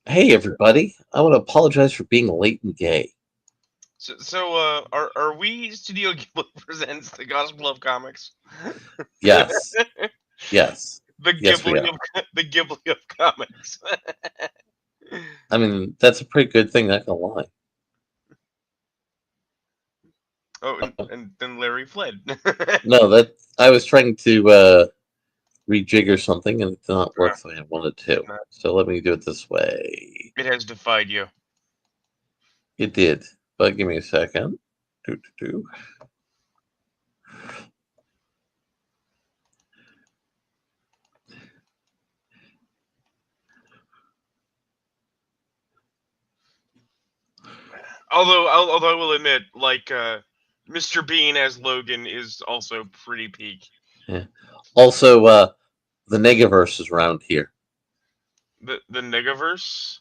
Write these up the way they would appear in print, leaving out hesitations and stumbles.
Hey everybody, I want to apologize for being late and gay. Are we Studio Ghibli presents the Gospel of Comics? Yes, yes, the yes, we Ghibli are. of the Ghibli of comics. I mean, that's a pretty good thing, not gonna lie. Oh, and then Larry fled. No, that I was trying to rejigger something and it did not work the way I wanted to. So let me do it this way. It has defied you. It did, but give me a second. Do, do, do. Although I will admit, Mr. Bean as Logan is also pretty peak. Yeah. Also, the Negaverse is around here. The Negaverse.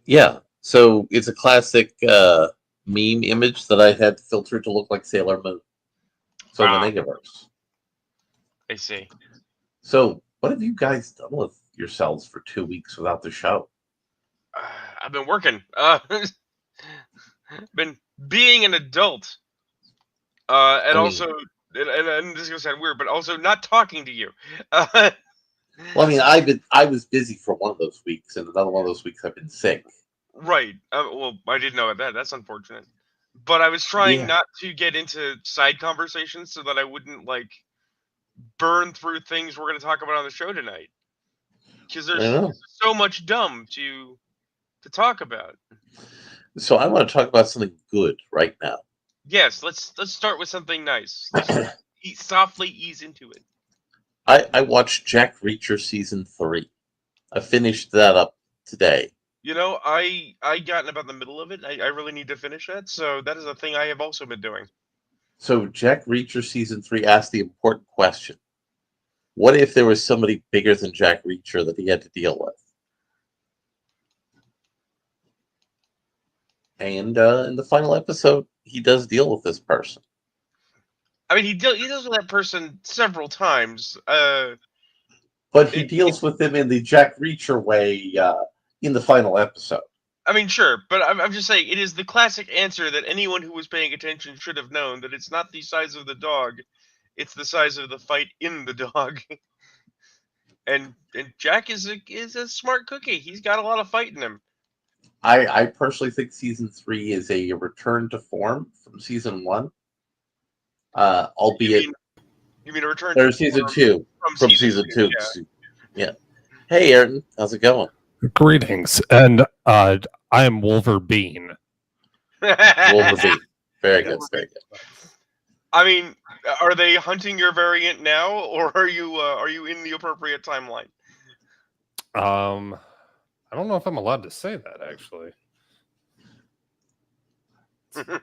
Yeah, so it's a classic meme image that I had filtered to look like Sailor Moon. So the Ah, Negaverse. I see. So, what have you guys done with yourselves for 2 weeks without the show? I've been working. Been being an adult. And I also, mean, and this is gonna sound weird, but also not talking to you. Uh, well, I mean, I was busy for one of those weeks, and another one of those weeks I've been sick. right. Well, I didn't know that. That's unfortunate. But I was trying Yeah, not to get into side conversations so that I wouldn't burn through things we're gonna talk about on the show tonight. Because I there's know. so much dumb to talk about. So I want to talk about something good right now. Yes, let's start with something nice. Let's softly ease into it. I watched Jack Reacher season 3. I finished that up today. You know, I got in about the middle of it. I really need to finish that. So that is a thing I have also been doing. So Jack Reacher season 3 asked the important question: what if there was somebody bigger than Jack Reacher that he had to deal with? And in the final episode, he does deal with this person. I mean, he deals with that person several times. But he It, deals with them in the Jack Reacher way in the final episode. I mean, sure, but I'm just saying it is the classic answer that anyone who was paying attention should have known that it's not the size of the dog, it's the size of the fight in the dog. And Jack is a smart cookie. He's got a lot of fight in him. I personally think season 3 is a return to form from season 1, You albeit mean you mean a return to there's season form 2 from from season season two? 2. Yeah. Yeah. Hey, Aaron, how's it going? Greetings, and I am Wolverine. Wolverine. Very Yeah. good. Very good. I mean, are they hunting your variant now, or are you in the appropriate timeline? I don't know if I'm allowed to say that actually.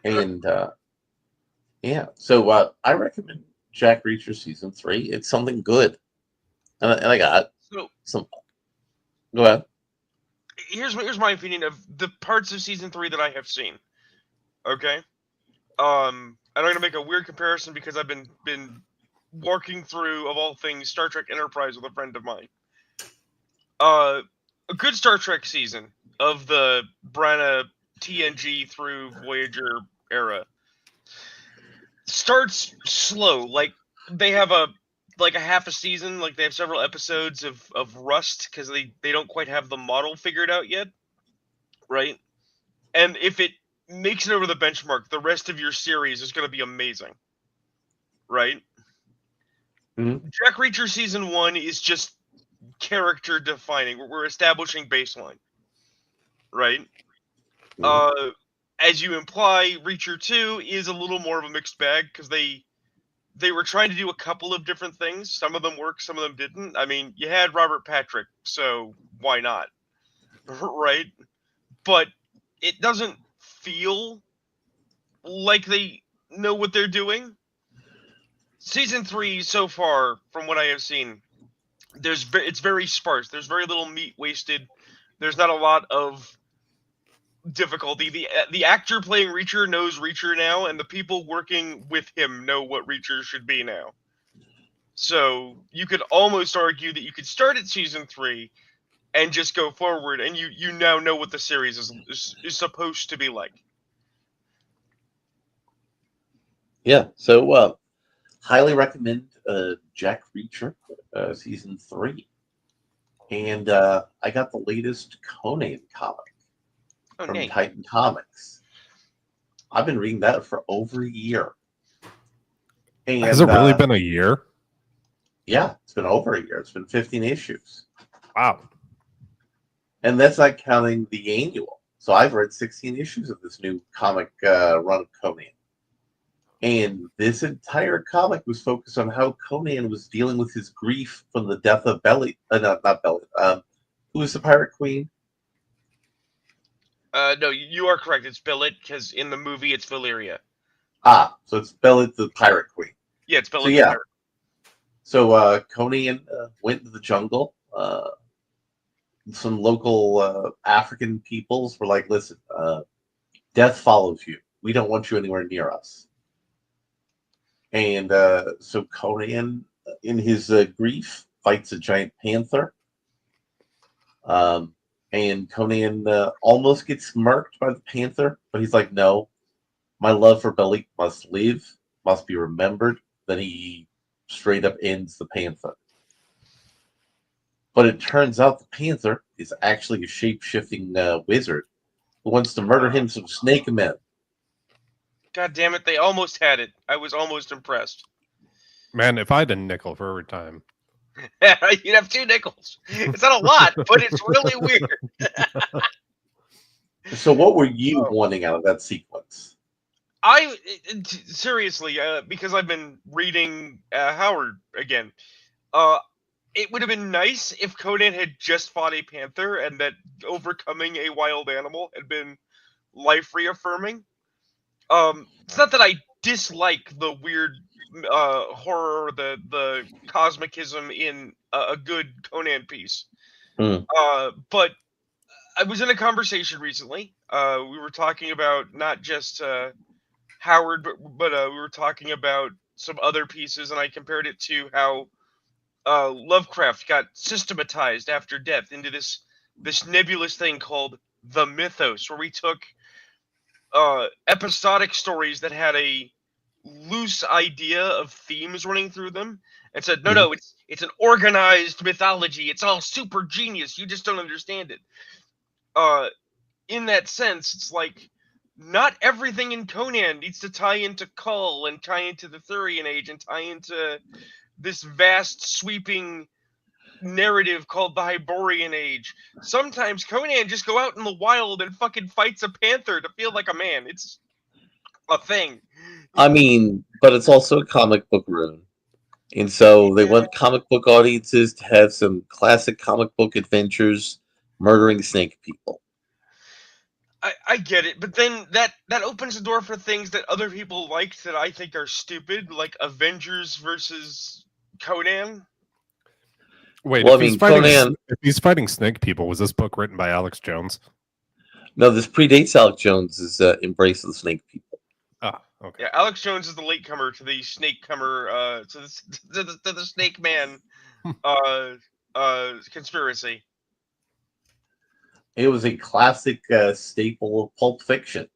And yeah, so I recommend Jack Reacher season 3. It's something good, and I got So some. Go ahead. here's my opinion of the parts of season 3 that I have seen. Okay, I'm gonna make a weird comparison because I've been working through, of all things, Star Trek Enterprise with a friend of mine. A good Star Trek season of the Branagh TNG through Voyager era starts slow. Like they have a half a season, like they have several episodes of Rust because they don't quite have the model figured out yet, right? And if it makes it over the benchmark, the rest of your series is going to be amazing, right? Mm-hmm. Jack Reacher season 1 is just character defining. We're establishing baseline, right? Mm-hmm. Uh, as you imply, Reacher 2 is a little more of a mixed bag because they were trying to do a couple of different things. Some of them worked, some of them didn't. I mean, you had Robert Patrick, so why not? Right? But it doesn't feel like they know what they're doing. Season 3 so far, from what I have seen, it's very sparse. There's very little meat wasted. There's not a lot of difficulty. The actor playing Reacher knows Reacher now, and the people working with him know what Reacher should be now. So you could almost argue that you could start at season 3, and just go forward, and you now know what the series is supposed to be like. Yeah, so highly recommend Jack Reacher season 3, and I got the latest Conan comic Oh, from Nate. Titan Comics. I've been reading that for over a year. And, Has it really been a year? Yeah, it's been over a year. It's been 15 issues. Wow. And that's not counting the annual. So I've read 16 issues of this new comic run of Conan. And this entire comic was focused on how Conan was dealing with his grief from the death of Belly. Not Belly. Who was the pirate queen? No, you are correct. It's Billet, because in the movie it's Valyria. So it's Belly the pirate queen. Yeah, it's Billet. So yeah. So Conan went to the jungle. Some local African peoples were like, listen, death follows you. We don't want you anywhere near us. And so Conan, in his grief, fights a giant panther. And Conan almost gets murked by the panther, but he's like, no, my love for Belik must live, must be remembered. Then he straight up ends the panther. But it turns out the panther is actually a shape-shifting wizard who wants to murder him some snake men. God damn it, they almost had it. I was almost impressed. Man, if I had a nickel for every time. You'd have 2 nickels. It's not a lot, but it's really weird. So what were you wanting out of that sequence? Seriously, because I've been reading Howard again, it would have been nice if Conan had just fought a panther and that overcoming a wild animal had been life reaffirming. It's not that I dislike the weird horror, the cosmicism in a good Conan piece. But I was in a conversation recently. We were talking about not just Howard, but we were talking about some other pieces, and I compared it to how Lovecraft got systematized after death into this nebulous thing called the mythos, where we took episodic stories that had a loose idea of themes running through them and said, no, it's an organized mythology. It's all super genius. You just don't understand it. In that sense, it's like not everything in Conan needs to tie into Kull and tie into the Thurian Age and tie into this vast sweeping narrative called the Hyborian Age. Sometimes Conan just go out in the wild and fucking fights a panther to feel like a man. It's a thing. I mean, but it's also a comic book rune. And so they want comic book audiences to have some classic comic book adventures murdering snake people. I get it, but then that opens the door for things that other people liked that I think are stupid, like Avengers versus Conan. Wait, Well, if he's fighting snake people, was this book written by Alex Jones? No, this predates Alex Jones' Embrace of the Snake People. Ah, okay. Yeah, Alex Jones is the latecomer to the snake comer, to the Snake Man conspiracy. It was a classic staple of Pulp Fiction.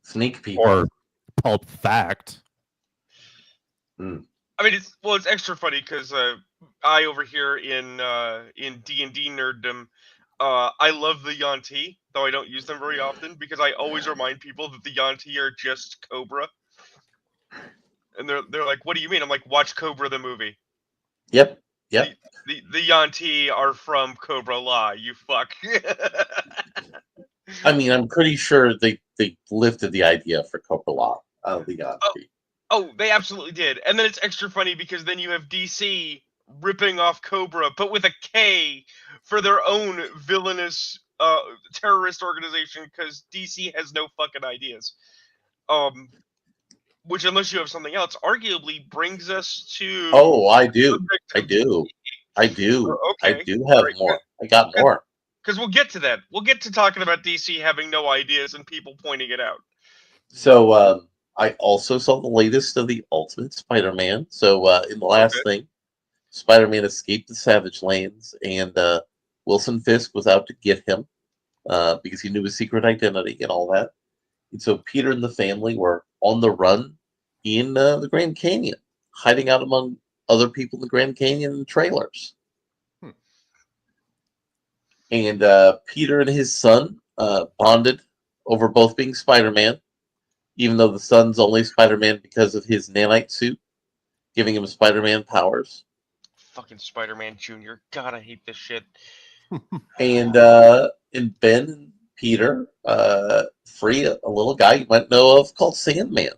Snake people. Or Pulp Fact. I mean, it's extra funny because I over here in D&D nerddom, I love the Yuan-Ti, though I don't use them very often because I always remind people that the Yuan-Ti are just Cobra. And they're like, "What do you mean?" I'm like, "Watch Cobra the movie." Yep. The Yuan-Ti are from Cobra La, you fuck. I mean, I'm pretty sure they lifted the idea for Cobra La out of the Yuan-Ti. Oh, they absolutely did. And then it's extra funny because then you have DC ripping off Cobra, but with a K for their own villainous terrorist organization because DC has no fucking ideas. Which, unless you have something else, arguably brings us to... Oh, I do. I do have more. I got more. Because we'll get to that. We'll get to talking about DC having no ideas and people pointing it out. So, I also saw the latest of the Ultimate Spider-Man. So, in the last thing, Spider-Man escaped the Savage Lands, and Wilson Fisk was out to get him because he knew his secret identity and all that. And so Peter and the family were on the run in the Grand Canyon, hiding out among other people in the Grand Canyon in trailers. And Peter and his son bonded over both being Spider-Man, even though the son's only Spider-Man because of his nanite suit, giving him Spider-Man powers. Fucking Spider-Man Jr. God, I hate this shit. And Ben and Peter free a little guy you might know of called Sandman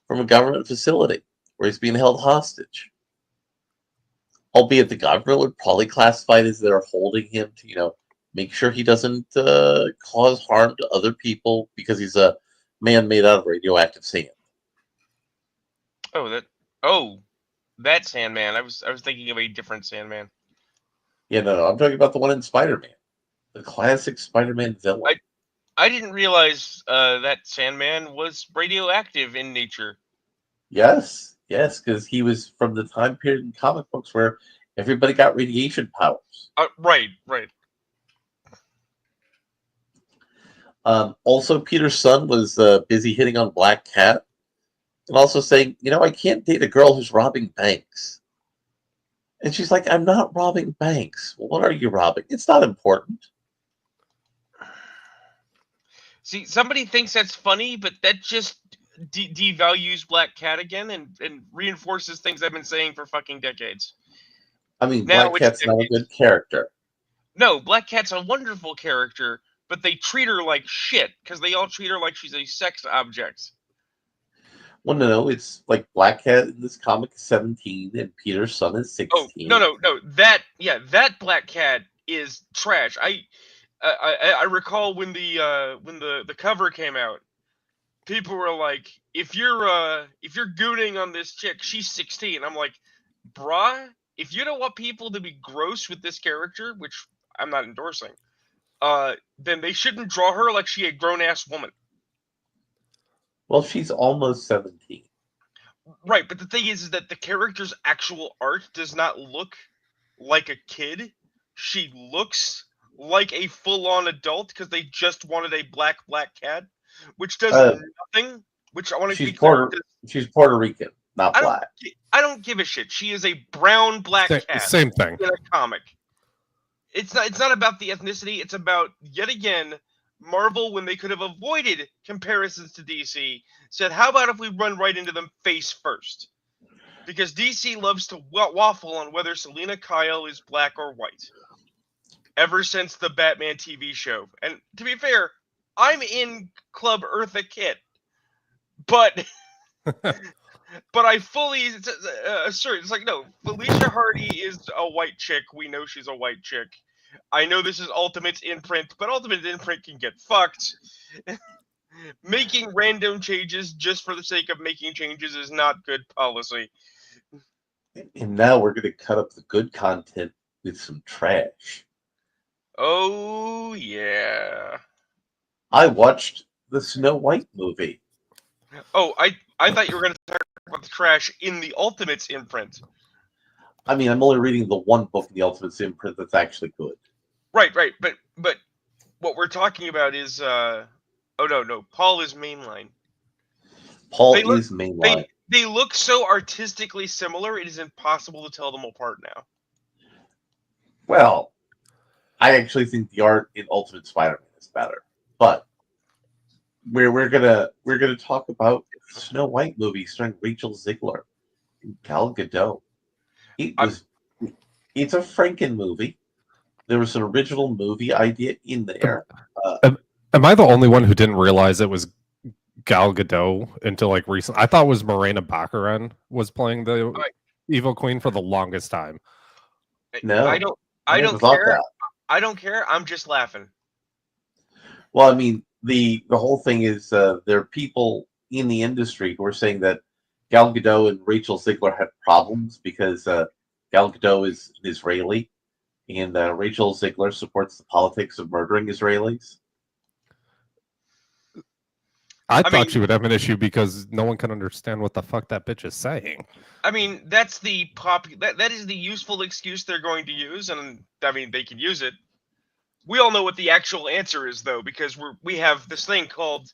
from a government facility where he's being held hostage. Albeit the government would probably classify it as they're holding him to, make sure he doesn't cause harm to other people because he's a man made out of radioactive sand. That Sandman. I was thinking of a different Sandman. Yeah, no, I'm talking about the one in Spider-Man, the classic Spider-Man villain. I didn't realize that Sandman was radioactive in nature. Yes, because he was from the time period in comic books where everybody got radiation powers. Right. Also, Peter's son was busy hitting on Black Cat and also saying, I can't date a girl who's robbing banks. And she's like, I'm not robbing banks. Well, what are you robbing? It's not important. See, somebody thinks that's funny, but that just devalues Black Cat again and reinforces things I've been saying for fucking decades. I mean, Black Cat's not a good character. No, Black Cat's a wonderful character, but they treat her like shit because they all treat her like she's a sex object. Well, no, it's like Black Cat in this comic is 17 and Peter's son is 16. Oh, no. That Black Cat is trash. I recall when the cover came out, people were like, if you're gooning on this chick, she's 16. I'm like, bruh, if you don't want people to be gross with this character, which I'm not endorsing, then they shouldn't draw her like she a grown-ass woman. Well, she's almost 17. Right, but the thing is that the character's actual art does not look like a kid. She looks like a full-on adult because they just wanted a black cat, which does nothing. Which I want to she's Puerto Rican, not black. I don't give a shit. She is a brown black cat. Same thing. In a comic. It's not about the ethnicity. It's about, yet again, Marvel, when they could have avoided comparisons to DC, said, how about if we run right into them face first? Because DC loves to waffle on whether Selina Kyle is black or white. Ever since the Batman TV show. And to be fair, I'm in Club Eartha Kitt. But I fully assert, it's like, no, Felicia Hardy is a white chick. We know she's a white chick. I know this is Ultimate's imprint, but Ultimate's imprint can get fucked. Making random changes just for the sake of making changes is not good policy. And now we're going to cut up the good content with some trash. Oh, yeah. I watched the Snow White movie. Oh, I thought you were going to talk about the trash in the Ultimate's imprint. I mean, I'm only reading the one book in the Ultimate's imprint that's actually good. Right. But what we're talking about is no. Paul is mainline. Paul is mainline. They look so artistically similar, it is impossible to tell them apart now. Well, I actually think the art in Ultimate Spider-Man is better. But we're gonna talk about the Snow White movie starring Rachel Zegler and Gal Gadot. It's a Franken movie. There was an original movie idea in there. Am I the only one who didn't realize it was Gal Gadot until like recently? I thought it was Morena Baccarin was playing the Evil Queen for the longest time. No, I don't care. I don't care. I'm just laughing. Well, I mean, the whole thing is there are people in the industry who are saying that Gal Gadot and Rachel Zegler had problems because Gal Gadot is Israeli, and Rachel Zegler supports the politics of murdering Israelis. I thought mean- she would have an issue because no one can understand what the fuck that bitch is saying. I mean, that's the that is the useful excuse they're going to use, and I mean they can use it. We all know what the actual answer is, though, because we have this thing called,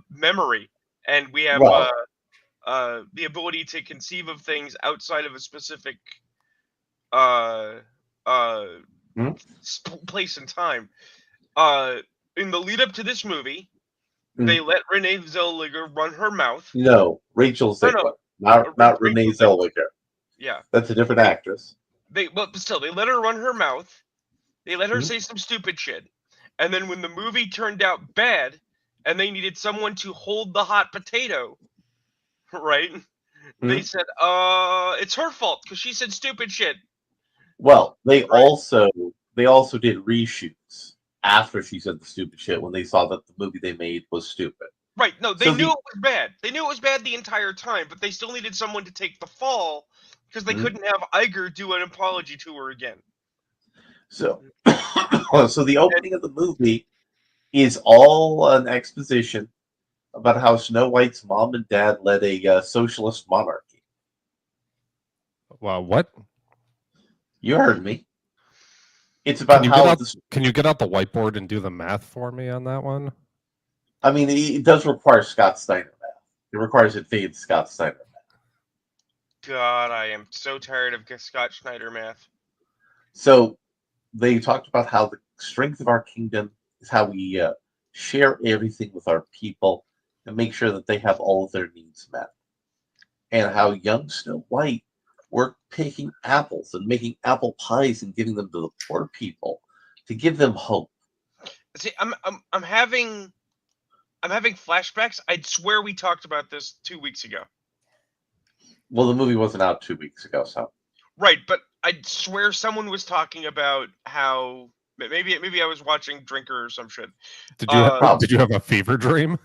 memory, and we have Right. the ability to conceive of things outside of a specific uh, uh, Hmm? place and time. In the lead up to this movie, Hmm. they let Renee Zellweger run her mouth. No, Rachel No, Ziegler, no. not Renee Rachel Zellweger. Yeah, That's a different actress. but still, they let her run her mouth. They let her Mhm. say some stupid shit, and then when the movie turned out bad, and they needed someone to hold the hot potato, right? They Mhm. said, it's her fault because she said stupid shit. Well, they Right. also did reshoots after she said the stupid shit when they saw that the movie they made was stupid. Right? No, they So knew the- it was bad. They knew it was bad the entire time, but they still needed someone to take the fall because they Mhm. couldn't have Iger do an apology to her again. So, so the opening of the movie is all an exposition about how Snow White's mom and dad led a socialist monarchy. Well, what? You heard me. It's about how Can you get out the whiteboard and do the math for me on that one? I mean, it does require Scott Steiner math. It requires advanced Scott Steiner math. God, I am so tired of Scott Schneider math. So they talked about how the strength of our kingdom is how we share everything with our people and make sure that they have all of their needs met. And how young Snow White worked picking apples and making apple pies and giving them to the poor people to give them hope. See, I'm having flashbacks. I'd swear we talked about this 2 weeks ago. Well, the movie wasn't out 2 weeks ago, so. Right, but I'd swear someone was talking about how maybe I was watching Drinker or some shit. Did you have a fever dream?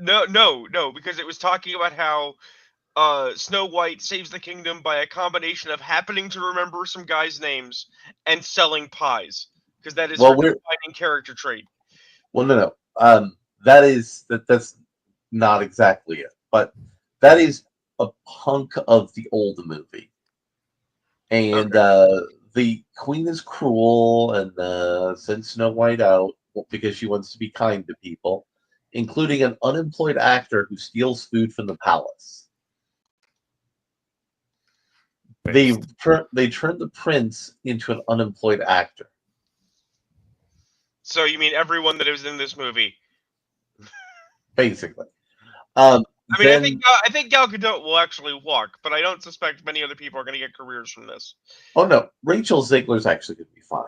No, because it was talking about how Snow White saves the kingdom by a combination of happening to remember some guys' names and selling pies, because that is her defining character trait. Well, no. That's not exactly it, but that is a hunk of the old movie. And the queen is cruel and sends Snow White out because she wants to be kind to people, including an unemployed actor who steals food from the palace. They turned the prince into an unemployed actor. So you mean everyone that was in this movie? Basically. I mean, I think Gal Gadot will actually walk, but I don't suspect many other people are going to get careers from this. Oh no, Rachel Ziegler's actually going to be fine.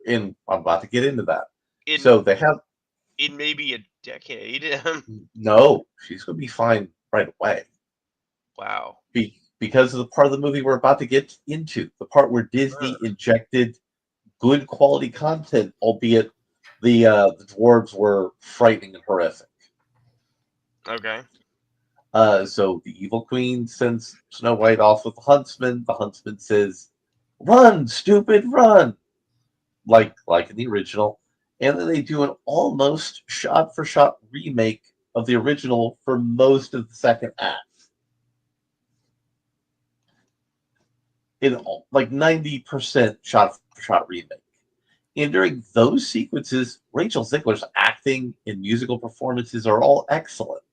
And I'm about to get into that. In maybe a decade. No, she's going to be fine right away. Wow. Because of the part of the movie we're about to get into, the part where Disney injected good quality content, albeit the dwarves were frightening and horrific. Okay. So the evil queen sends Snow White off with the huntsman. The huntsman says, "Run, stupid, run!" Like in the original. And then they do an almost shot-for-shot remake of the original for most of the second act. In like 90% shot-for-shot remake. And during those sequences, Rachel Ziegler's acting and musical performances are all excellent.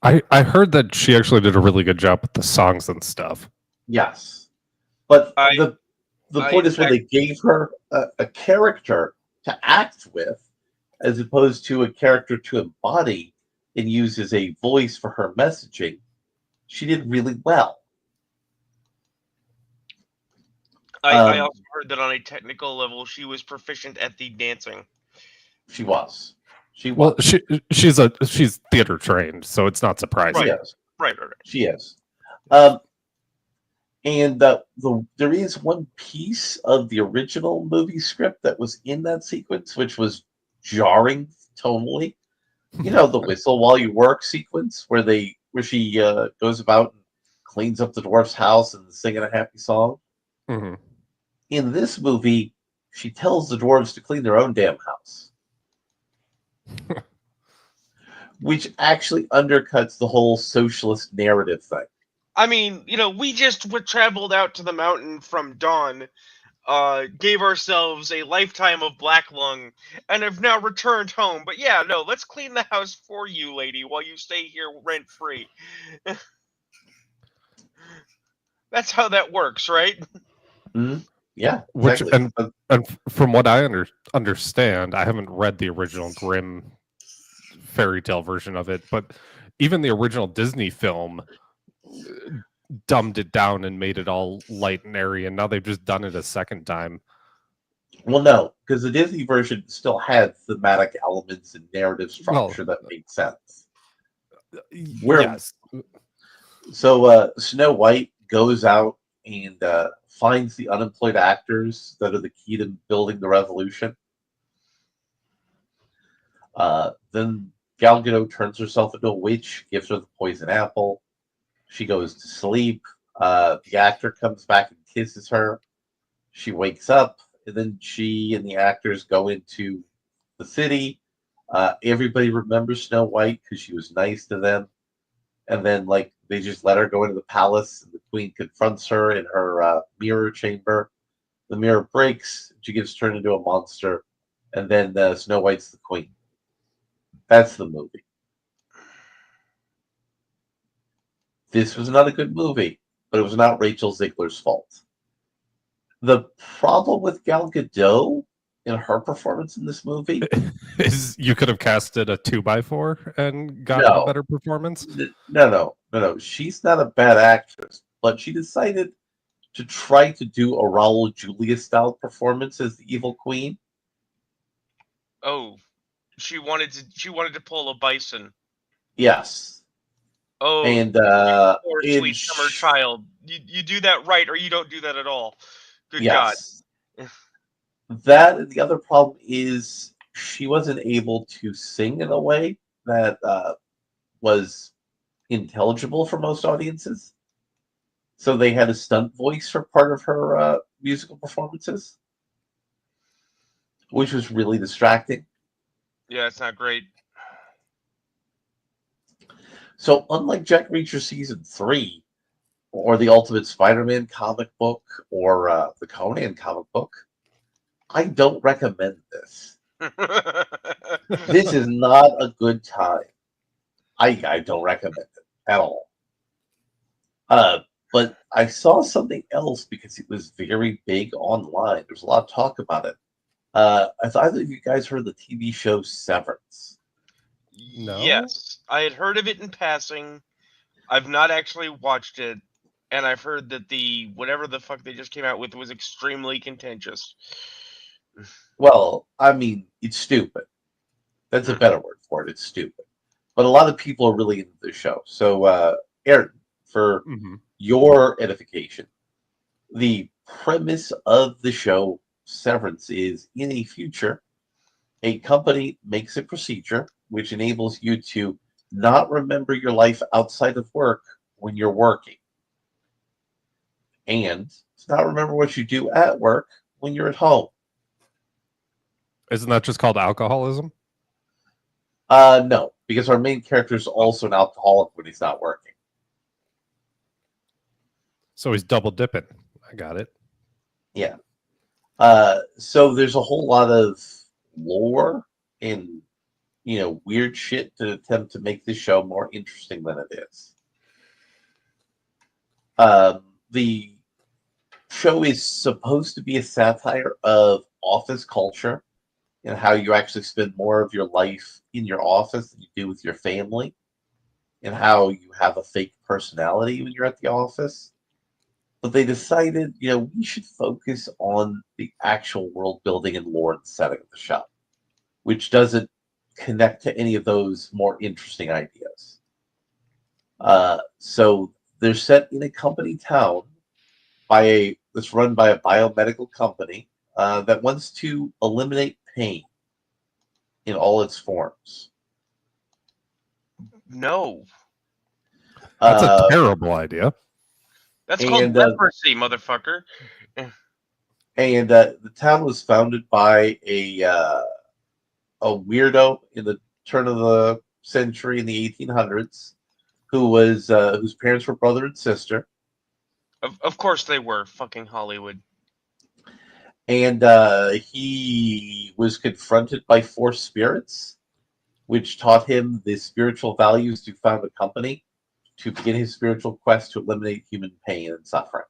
I heard that she actually did a really good job with the songs and stuff. Yes. But the point is when they gave her a character to act with, as opposed to a character to embody and use as a voice for her messaging, she did really well. I also heard that on a technical level, she was proficient at the dancing. She was. Well, she's theater trained, so it's not surprising. Right. She is. And there is one piece of the original movie script that was in that sequence, which was jarring tonally. You know, the whistle while you work sequence where she goes about and cleans up the dwarf's house and singing a happy song. Mm-hmm. In this movie, she tells the dwarves to clean their own damn house. which actually undercuts the whole socialist narrative thing. I mean, we just traveled out to the mountain from Dawn, gave ourselves a lifetime of black lung, and have now returned home. But yeah, no, let's clean the house for you, lady, while you stay here rent free. That's how that works, right? Yeah, Which exactly. and from what I understand, I haven't read the original Grimm fairy tale version of it, but even the original Disney film dumbed it down and made it all light and airy, and now they've just done it a second time. Well, no, because the Disney version still had thematic elements and narrative structure that made sense. Yes. So Snow White goes out and finds the unemployed actors that are the key to building the revolution. Then Gal Gadot turns herself into a witch, gives her the poison apple. She goes to sleep. The actor comes back and kisses her. She wakes up, and then she and the actors go into the city. Everybody remembers Snow White because she was nice to them. And then, they just let her go into the palace, and the queen confronts her in her mirror chamber. The mirror breaks. She gets turned into a monster, and then Snow White's the queen. That's the movie. This was not a good movie, but it was not Rachel Zegler's fault. The problem with Gal Gadot in her performance in this movie is you could have casted a 2x4 and gotten a better performance. No. She's not a bad actress, but she decided to try to do a Raul Julia style performance as the evil queen. Oh, she wanted to pull a Bison. Yes. Oh, and poor sweet summer child. You do that right, or you don't do that at all. Good yes. God. That and the other problem is she wasn't able to sing in a way that was intelligible for most audiences. So they had a stunt voice for part of her musical performances, which was really distracting. Yeah, it's not great. So unlike Jack Reacher Season 3, or the Ultimate Spider-Man comic book, or the Conan comic book, I don't recommend this. This is not a good time. I don't recommend it at all. But I saw something else because it was very big online. There's a lot of talk about it. Have either of you guys heard of the TV show Severance? No? Yes, I had heard of it in passing. I've not actually watched it, and I've heard that the whatever the fuck they just came out with was extremely contentious. Well, I mean, it's stupid. That's a better word for it. It's stupid. But a lot of people are really into the show. So, Aaron, for your edification, the premise of the show Severance is in a future, a company makes a procedure which enables you to not remember your life outside of work when you're working, and to not remember what you do at work when you're at home. Isn't that just called alcoholism? No, because our main character is also an alcoholic when he's not working. So he's double dipping. I got it. Yeah. So there's a whole lot of lore and weird shit to attempt to make this show more interesting than it is. The show is supposed to be a satire of office culture and how you actually spend more of your life in your office than you do with your family, and how you have a fake personality when you're at the office. But they decided, we should focus on the actual world building and lore and setting of the show, which doesn't connect to any of those more interesting ideas. So they're set in a company town that's run by a biomedical company that wants to eliminate pain in all its forms. No. That's a terrible idea. That's called leprosy, motherfucker. And the town was founded by a weirdo in the turn of the century in the 1800s, who was whose parents were brother and sister, Of course they were. Fucking Hollywood. and he was confronted by four spirits, which taught him the spiritual values to found a company to begin his spiritual quest to eliminate human pain and suffering.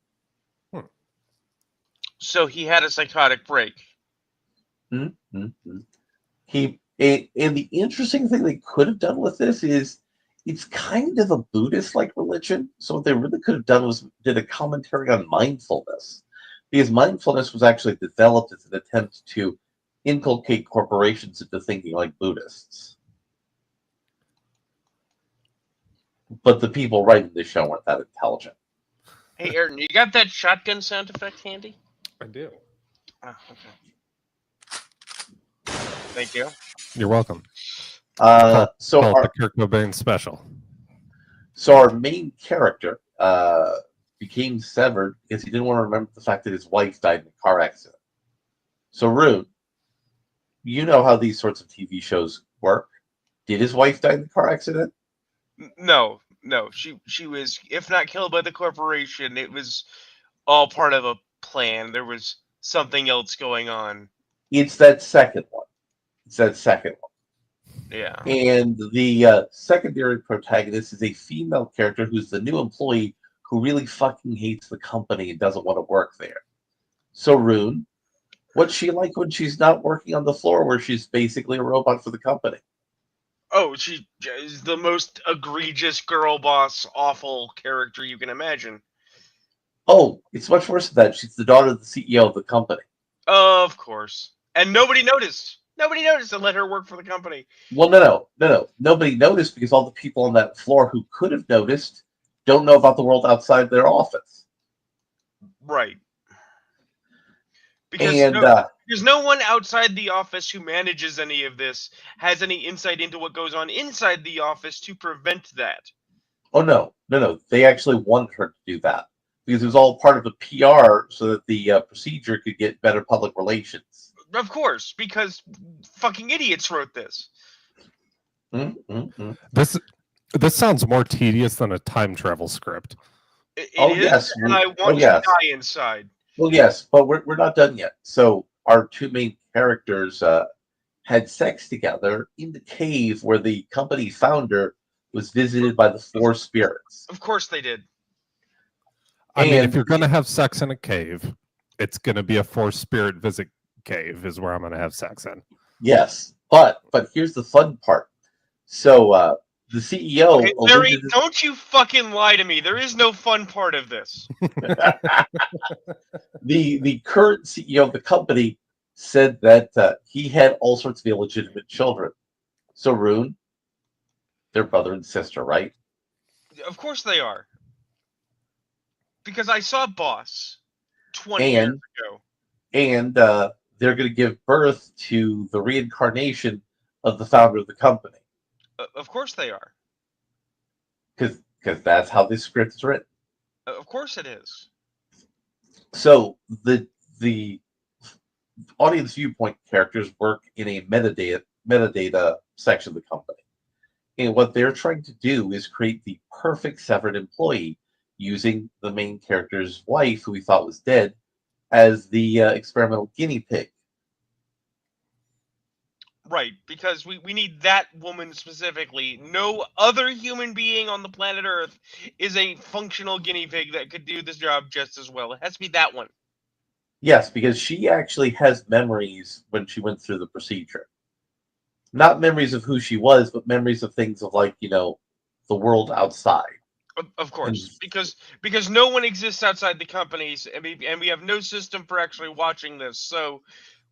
So he had a psychotic break. Mm-hmm. And the interesting thing they could have done with this is it's kind of a Buddhist-like religion. So what they really could have done was did a commentary on mindfulness, because mindfulness was actually developed as an attempt to inculcate corporations into thinking like Buddhists. But the people writing the show weren't that intelligent. Hey, Aaron, you got that shotgun sound effect handy? I do. Oh, okay. Thank you. You're welcome. So Call it our, the Kurt Cobain special. so our main character became severed because he didn't want to remember the fact that his wife died in a car accident. So Rune, you know how these sorts of TV shows work. Did his wife die in the car accident? No. She was, if not killed by the corporation, it was all part of a plan. There was something else going on. It's that second one. Yeah. And the secondary protagonist is a female character who's the new employee who really fucking hates the company and doesn't want to work there. So Rune, what's she like when she's not working on the floor where she's basically a robot for the company? Oh, she is the most egregious girl boss, awful character you can imagine. Oh, it's much worse than that. She's the daughter of the CEO of the company. Of course. And nobody noticed. Nobody noticed and let her work for the company. Well, no. Nobody noticed because all the people on that floor who could have noticed don't know about the world outside their office. Right. Because And there's no one outside the office who manages any of this, has any insight into what goes on inside the office to prevent that. oh no. They actually wanted her to do that because it was all part of the PR so that the procedure could get better public relations. Of course, because fucking idiots wrote this. Mm-hmm. This sounds more tedious than a time travel script. It Oh, is, yes. and I want Oh, to yes. die inside. Well, yes, but we're not done yet. So our two main characters had sex together in the cave where the company founder was visited by the four spirits. Of course they did. I mean, if And- you're going to have sex in a cave, it's going to be a forced spirit visit cave is where I'm going to have sex in. Yes, but here's the fun part. So the CEO Okay, Larry, alluded to- don't you fucking lie to me. There is no fun part of this. the current CEO of the company said that he had all sorts of illegitimate children. So Rune, they're brother and sister, right? Of course they are. Because I saw Boss 20 years And ago. and they're going to give birth to the reincarnation of the founder of the company Of course they are. because that's how this script is written. Of course it is. So the audience viewpoint characters work in a metadata section of the company, and what they're trying to do is create the perfect severed employee using the main character's wife, who we thought was dead, as the experimental guinea pig. Right, because we need that woman specifically. No other human being on the planet Earth is a functional guinea pig that could do this job just as well. It has to be that one. Yes, because she actually has memories when she went through the procedure. Not memories of who she was, but memories of things of the world outside. Of course, because no one exists outside the companies, and we have no system for actually watching this, so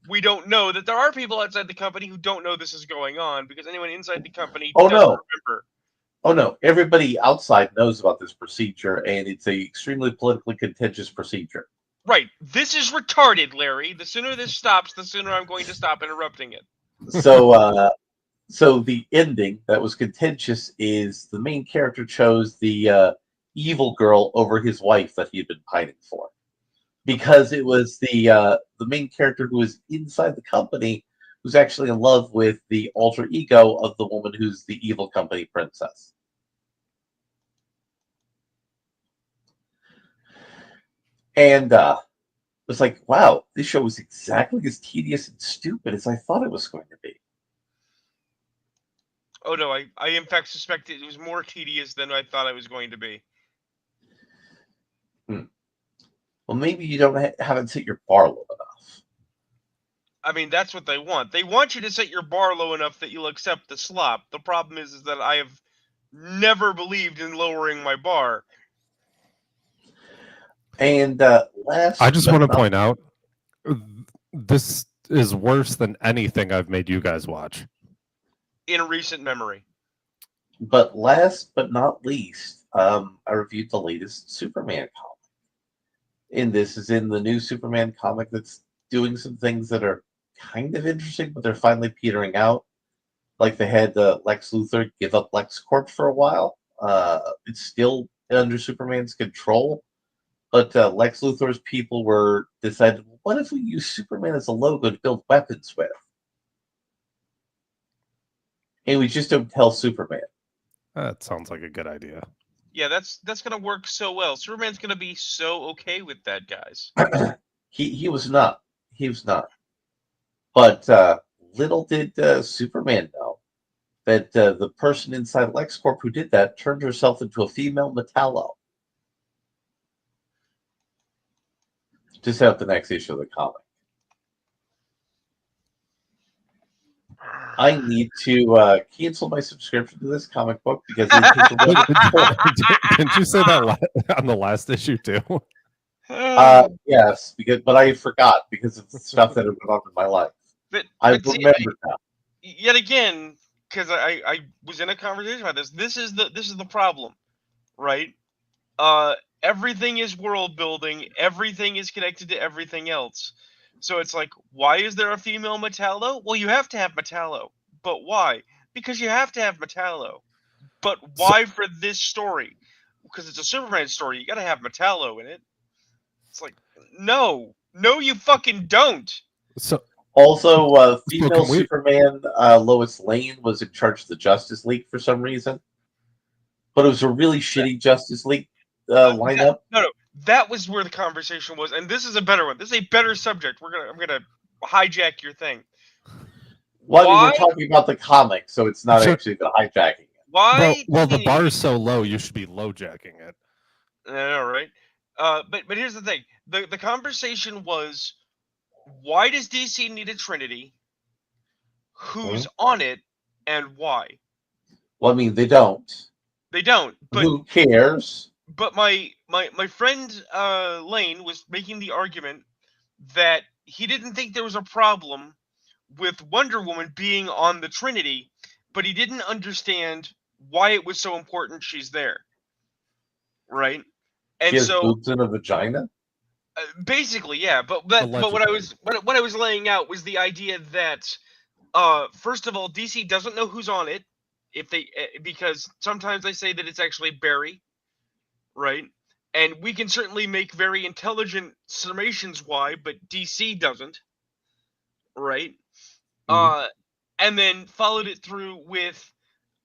we don't know that there are people outside the company who don't know this is going on, because anyone inside the company doesn't remember. Oh no, everybody outside knows about this procedure, and it's a extremely politically contentious procedure. Right, this is retarded, Larry. The sooner this stops, the sooner I'm going to stop interrupting it. So the ending that was contentious is the main character chose the evil girl over his wife that he had been pining for, because it was the main character who was inside the company who's actually in love with the alter ego of the woman who's the evil company princess. And it's like, wow, this show was exactly as tedious and stupid as I thought it was going to be. Oh no, I in fact suspected it was more tedious than I thought it was going to be. Well, maybe you haven't set your bar low enough. I mean, that's what they want. They want you to set your bar low enough that you'll accept the slop. The problem is that I have never believed in lowering my bar. And last, I just but want to not- point out this is worse than anything I've made you guys watch. In recent memory. But last but not least, I reviewed the latest Superman comic. And this is in the new Superman comic that's doing some things that are kind of interesting, but they're finally petering out. Like they had Lex Luthor give up LexCorp for a while. It's still under Superman's control, but Lex Luthor's people were decided, what if we use Superman as a logo to build weapons with? And we just don't tell Superman. That sounds like a good idea. Yeah, that's gonna work so well. Superman's gonna be so okay with that, guys. He was not. He was not. But little did Superman know that the person inside LexCorp who did that turned herself into a female Metallo. Just out the next issue of the comic. I need to cancel my subscription to this comic book because it takes a Didn't you say that on the last issue too? yes, but I forgot because of the stuff that had went on in my life. But I see, remember now. yet again, because I was in a conversation about this. This is the problem, right? Everything is world building. Everything is connected to everything else. So it's like, why is there a female Metallo? Well, you have to have Metallo. But why? Because you have to have Metallo. But why for this story? Because it's a Superman story. You got to have Metallo in it. It's like, no, you fucking don't. So Also, female can we- Superman Lois Lane was in charge of the Justice League for some reason, but it was a really shitty Justice League lineup. No, that was where the conversation was, and this is a better one. This is a better subject. I'm gonna hijack your thing. Well, I mean, Why? we're talking about the comic, so it's not Sure. actually the hijacking it. Why? well, the did- bar is so low, you should be low jacking it. I know, right? But here's the thing. The conversation was, why does DC need a Trinity? Who's on it, and why? Well, I mean, they don't. They don't. But Who cares? But my friend Lane was making the argument that he didn't think there was a problem with Wonder Woman being on the Trinity, but he didn't understand why it was so important she's there. Right? And She has so boobs and a vagina. basically, yeah, but what I was laying out was the idea that first of all, DC doesn't know who's on it because sometimes they say that it's actually Barry. Right? And we can certainly make very intelligent summations why, but DC doesn't. Right? And then followed it through with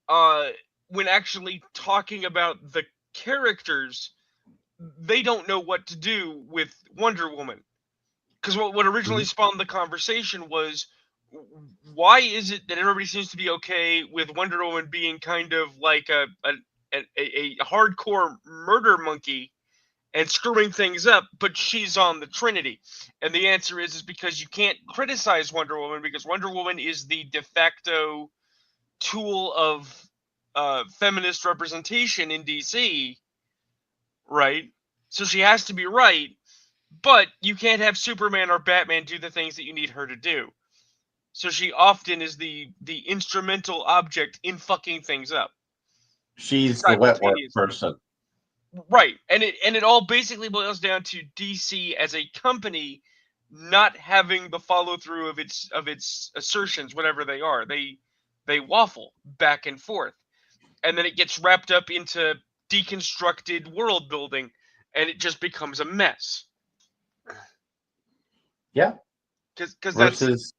when actually talking about the characters, they don't know what to do with Wonder Woman. Because what originally spawned the conversation was, why is it that everybody seems to be okay with Wonder Woman being kind of like a hardcore murder monkey and screwing things up, but she's on the Trinity? And the answer is because you can't criticize Wonder Woman because Wonder Woman is the de facto tool of feminist representation in DC, right? So she has to be right, but you can't have Superman or Batman do the things that you need her to do. So she often is the instrumental object in fucking things up. She's the wet work Simultaneous. person. Right. And it all basically boils down to DC as a company not having the follow through of its assertions, whatever they are. They waffle back and forth. And then it gets wrapped up into deconstructed world building and it just becomes a mess. Yeah. Cuz that's Versus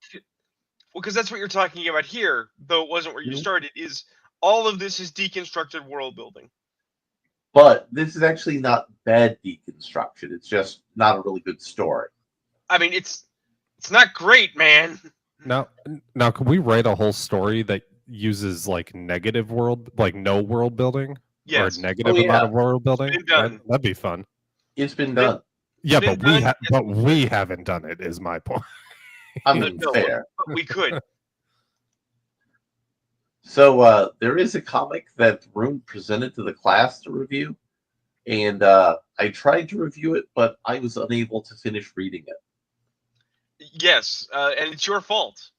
because that's what you're talking about here, though it wasn't where you Mhm. started, is all of this is deconstructed world building. But this is actually not bad deconstruction. It's just not a really good story. I mean, it's not great, man. Now, can we write a whole story that uses like negative world, like no world building, Yes. or a negative Oh, yeah. amount of world building? been done. That'd be fun. It's been done. Yeah, been but we done. but we haven't done it. Is my point. I mean, No. fair. But we could. So there is a comic that Rune presented to the class to review, and I tried to review it, but I was unable to finish reading it. Yes, and it's your fault.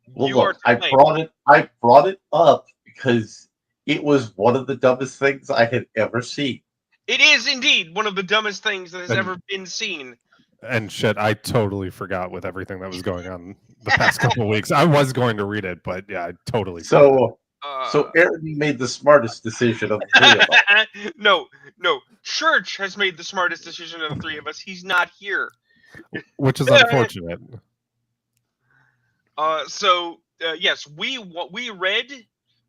Well, You are look, I to blame. brought it up because it was one of the dumbest things I had ever seen. It is indeed one of the dumbest things that has And- ever been seen. And shit, I totally forgot with everything that was going on the past couple of weeks. I was going to read it, but yeah, I totally forgot. So Aaron made the smartest decision of the three of us. no. Church has made the smartest decision of the three of us. He's not here. Which is unfortunate. Yes, we read.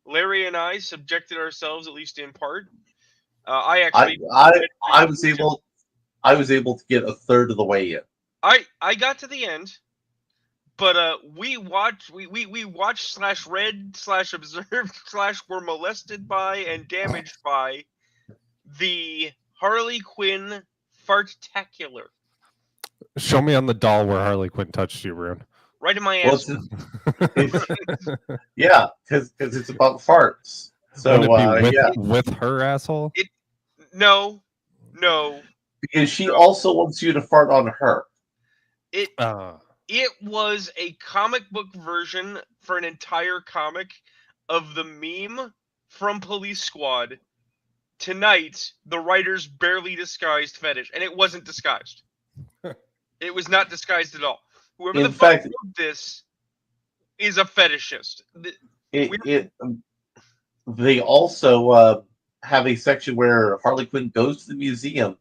Larry and I subjected ourselves, at least in part. I actually, I was able to get a third of the way in. I got to the end, but we watched / read / observed / were molested by and damaged by the Harley Quinn Fartacular. Show me on the doll where Harley Quinn touched you, Rune. Right in my Well, ass. Yeah, because it's about farts. So Wouldn't it be yeah, with her asshole? No. because she also wants you to fart on her. It Uh, It was a comic book version for an entire comic of the meme from Police Squad. Tonight, the writer's barely disguised fetish, and it wasn't disguised. It was not disguised at all. Whoever In the fuck fact- wrote this is a fetishist. They also have a section where Harley Quinn goes to the museum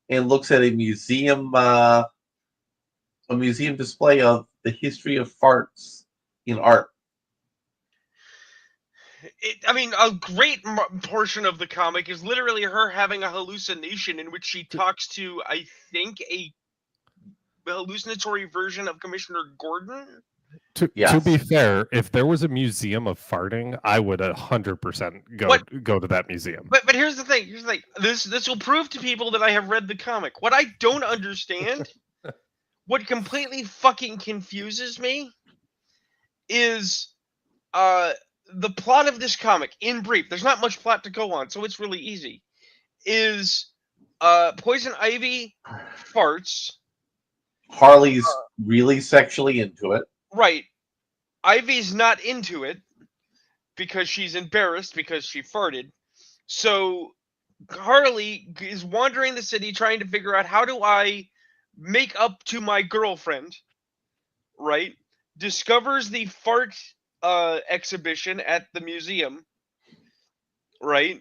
and looks at a museum display of the history of farts in art. A great portion of the comic is literally her having a hallucination in which she talks to, I think, a hallucinatory version of Commissioner Gordon. to Yes. be fair, if there was a museum of farting, I would 100% go to that museum. But here's the thing. This will prove to people that I have read the comic. What I don't understand, what completely fucking confuses me, is the plot of this comic. In brief, there's not much plot to go on, so it's really easy. Is Poison Ivy farts. Harley's really sexually into it. Right. Ivy's not into it because she's embarrassed because she farted. So Harley is wandering the city trying to figure out, how do I make up to my girlfriend, right? Discovers the fart exhibition at the museum, right?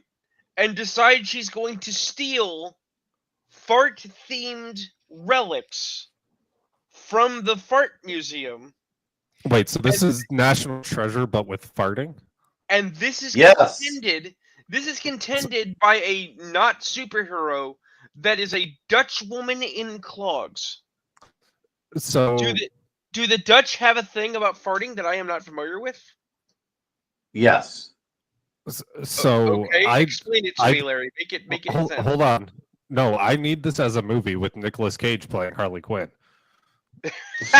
And decides she's going to steal fart-themed relics from the fart museum. Wait, so this is National Treasure, but with farting? And this is Yes. contended by a not superhero that is a Dutch woman in clogs. So Do the Dutch have a thing about farting that I am not familiar with? Yes. Okay, explain it to me, Larry. Make it sense. Hold on. No, I need this as a movie with Nicolas Cage playing Harley Quinn.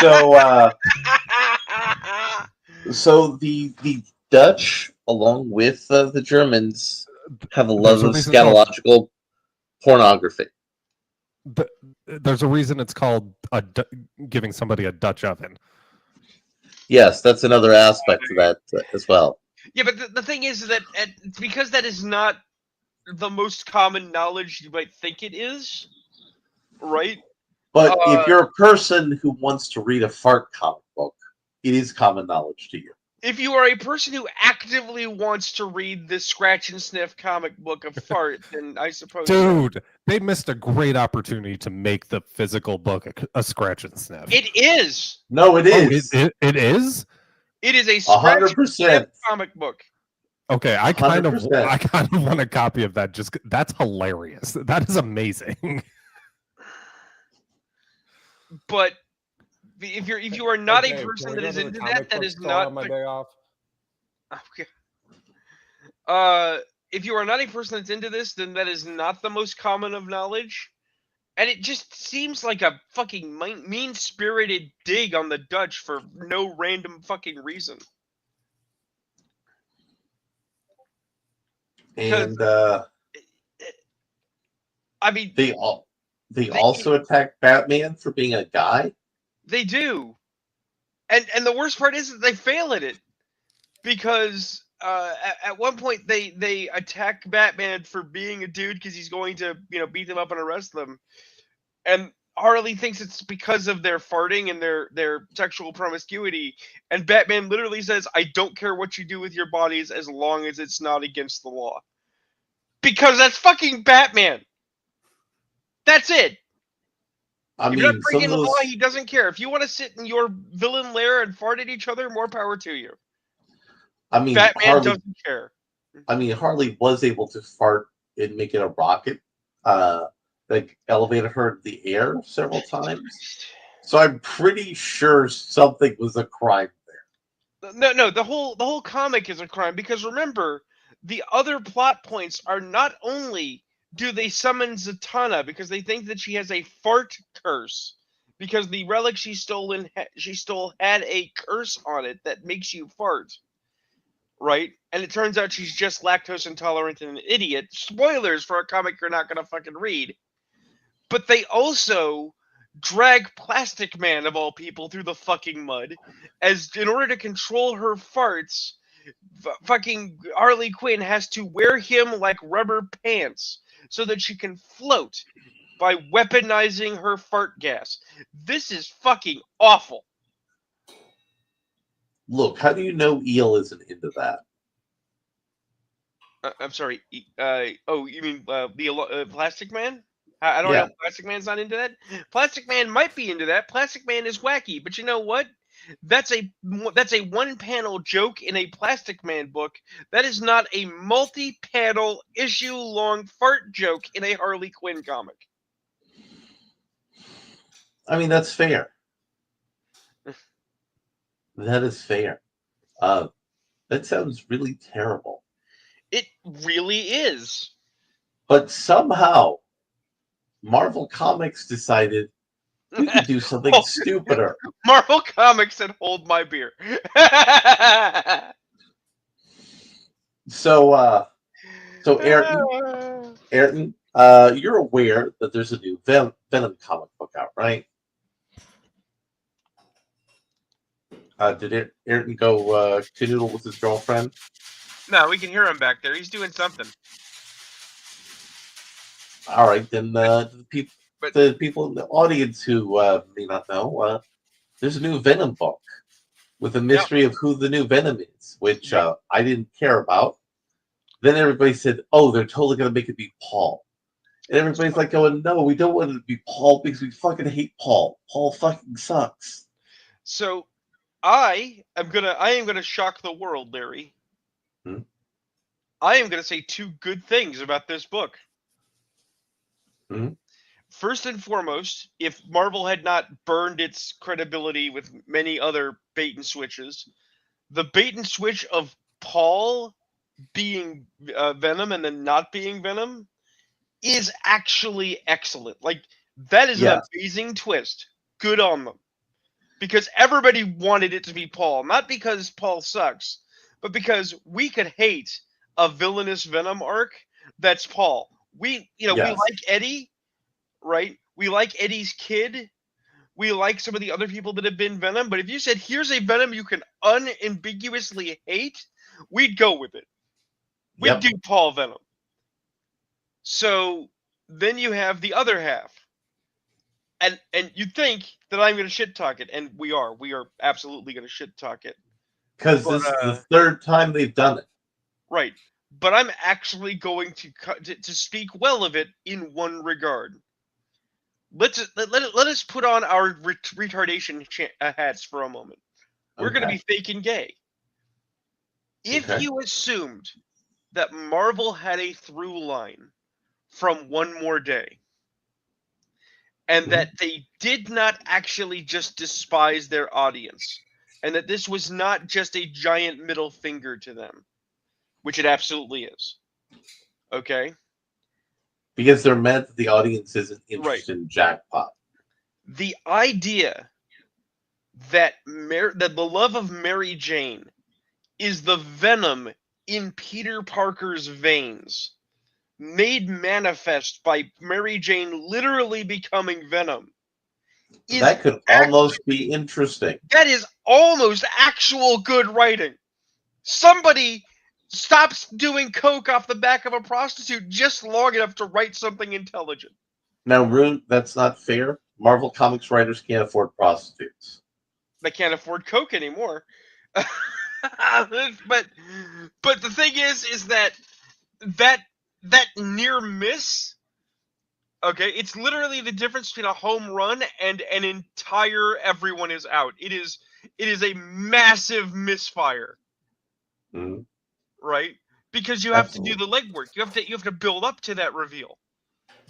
So so the Dutch, along with the Germans, have a love of There's a reason scatological pornography. There's a reason it's called giving somebody a Dutch oven. Yes, that's another aspect of that as well. Yeah, but the thing is that because that is not the most common knowledge you might think it is, right? But if you're a person who wants to read a fart comic book, it is common knowledge to you. if you are a person who actively wants to read this scratch and sniff comic book of fart, then I suppose so. Dude, they missed a great opportunity to make the physical book a scratch and sniff. It is. No, it Oh, is. it is? It is a scratch and sniff 100%. comic book. Okay, I kind of 100%. want a copy of that. Just that's hilarious. That is amazing. But if you are not Hey, a Dave, person can we that go is to the into comic that book is store not on my the- day off? Okay. If you are not a person that's into this, then that is not the most common of knowledge. And it just seems like a fucking mean-spirited dig on the Dutch for no random fucking reason. And I mean, they also attack Batman for being a guy. they do. And the worst part is that they fail at it. Because at one point they attack Batman for being a dude because he's going to, beat them up and arrest them. And Harley thinks it's because of their farting and their sexual promiscuity. And Batman literally says, I don't care what you do with your bodies as long as it's not against the law. Because that's fucking Batman. That's it. I If you're not mean, some breaking of the those. law, he doesn't care. If you want to sit in your villain lair and fart at each other, more power to you. I mean, Batman doesn't care. Harley was able to fart and make it a rocket. Like elevated her in the air several times. So I'm pretty sure something was a crime there. No, the whole comic is a crime because remember, the other plot points are not only do they summon Zatanna because they think that she has a fart curse because the relic she stole had a curse on it that makes you fart, right? And it turns out she's just lactose intolerant and an idiot. Spoilers for a comic you're not gonna fucking read. But they also drag Plastic Man of all people through the fucking mud, as in order to control her farts, fucking Harley Quinn has to wear him like rubber pants so that she can float by weaponizing her fart gas. This is fucking awful. Look, how do you know Eel isn't into that? I'm sorry. Oh, you mean the Plastic Man? I don't Yeah. know. Plastic Man's not into that. Plastic Man might be into that. Plastic Man is wacky, but you know what? That's a one-panel joke in a Plastic Man book. That is not a multi-panel issue-long fart joke in a Harley Quinn comic. I mean, that's fair. That is fair. That sounds really terrible. It really is. But somehow, Marvel Comics decided we could do something stupider. Marvel Comics said, "Hold my beer." So Ayrton, you're aware that there's a new Venom comic book out, right? Did Ayrton go canoodle with his girlfriend? No, we can hear him back there. He's doing something. All right, then the people in the audience who may not know, there's a new Venom book with a mystery of who the new Venom is, which I didn't care about. Then everybody said, "Oh, they're totally gonna make it be Paul," and everybody's like, "Going, no, we don't want it to be Paul because we fucking hate Paul. Paul fucking sucks." So, I am gonna shock the world, Larry. Hmm? I am gonna say two good things about this book. Hmm? First and foremost, if Marvel had not burned its credibility with many other bait and switches, the bait and switch of Paul being Venom and then not being Venom is actually excellent. Like, that is an amazing twist. Good on them. Because everybody wanted it to be Paul. Not because Paul sucks, but because we could hate a villainous Venom arc that's Paul. We like Eddie, right? We like Eddie's kid. We like some of the other people that have been Venom. But if you said, here's a Venom you can unambiguously hate, we'd go with it. We'd do Paul Venom. So then you have the other half. And you think that I'm going to shit talk it, and we are absolutely going to shit talk it. Because But, this is the third time they've done it. right. But I'm actually going to speak well of it in one regard. Let us put on our retardation hats for a moment. We're going to be faking gay. If Okay. you assumed that Marvel had a through line from One More Day, and that they did not actually just despise their audience, and that this was not just a giant middle finger to them, which it absolutely is. Okay? Because they're mad that the audience isn't Right. interested in Jackpot. The idea that the love of Mary Jane is the venom in Peter Parker's veins, made manifest by Mary Jane literally becoming Venom, is That could almost be interesting. that is almost actual good writing. Somebody stops doing coke off the back of a prostitute just long enough to write something intelligent. Now, Rune, that's not fair. Marvel Comics writers can't afford prostitutes. They can't afford coke anymore. but the thing is that near miss. Okay, it's literally the difference between a home run and an entire everyone is out. It is a massive misfire. Mhm. Right? Because you have to do the legwork. You have to build up to that reveal.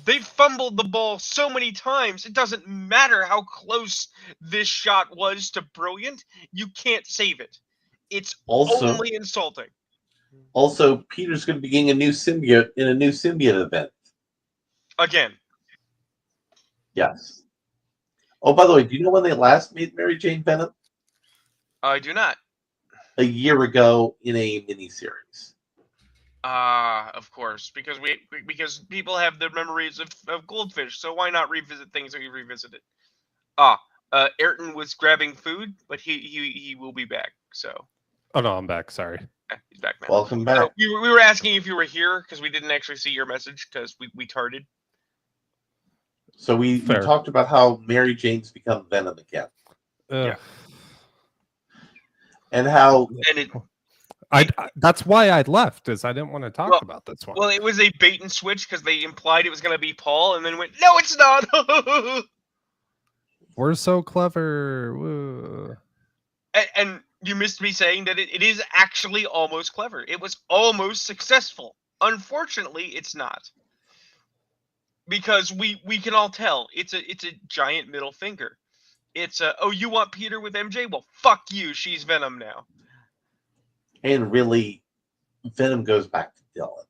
They've fumbled the ball so many times. It doesn't matter how close this shot was to brilliant. You can't save it. It's only insulting. Also, Peter's going to be getting a new symbiote in a new symbiote event. Again. Yes. Oh, by the way, do you know when they last made Mary Jane Venom? I do not. A year ago in a miniseries. Of course, because people have their memories of Goldfish, so why not revisit things that we revisited? Ayrton was grabbing food, but he will be back. So. Oh no, I'm back. Sorry. He's back now. Welcome back. We were asking if you were here because we didn't actually see your message because we tarded. So we talked about how Mary Jane's become Venom again. Yeah. And how that's why I left, is I didn't want to talk about this one. Well, it was a bait and switch because they implied it was going to be Paul, and then went, "No, it's not." We're so clever. Woo. And you missed me saying that it is actually almost clever. It was almost successful. Unfortunately, it's not. Because we can all tell it's a giant middle finger. It's you want Peter with MJ? Well, fuck you. She's Venom now. And really, Venom goes back to Dylan.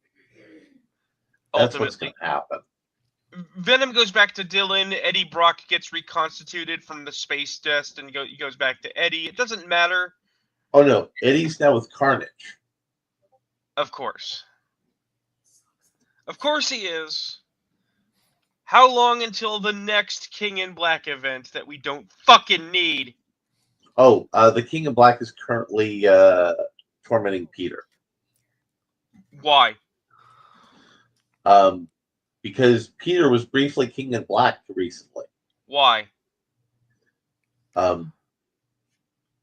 That's what's going to happen. Venom goes back to Dylan. Eddie Brock gets reconstituted from the space dust and he goes back to Eddie. It doesn't matter. Oh no, Eddie's now with Carnage. Of course. Of course he is. How long until the next King in Black event that we don't fucking need? Oh, the King in Black is currently tormenting Peter. Why? Because Peter was briefly King in Black recently. Why?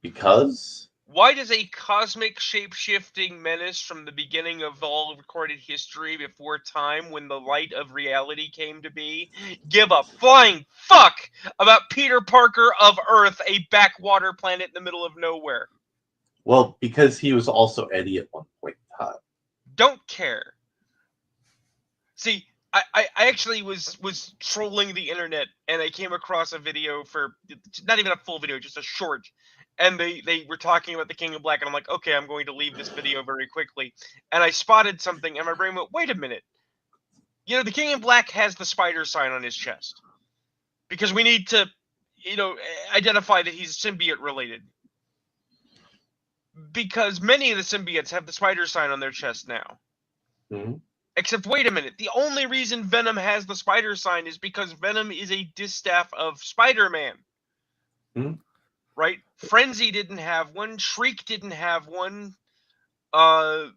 Because? Why does a cosmic shape-shifting menace from the beginning of all recorded history before time, when the light of reality came to be, give a flying fuck about Peter Parker of Earth, a backwater planet in the middle of nowhere? Well, because he was also Eddie at one point in time. Don't care. See, I actually was trolling the internet, and I came across a video for, not even a full video, just a short. And they were talking about the King of Black, and I'm like, okay, I'm going to leave this video very quickly. And I spotted something, and my brain went, wait a minute. You know, the King of Black has the spider sign on his chest. Because we need to, identify that he's symbiote related. Because many of the symbiotes have the spider sign on their chest now. Mm-hmm. Except, wait a minute, the only reason Venom has the spider sign is because Venom is a distaff of Spider-Man. Mm-hmm. Right? Frenzy didn't have one. Shriek didn't have one. All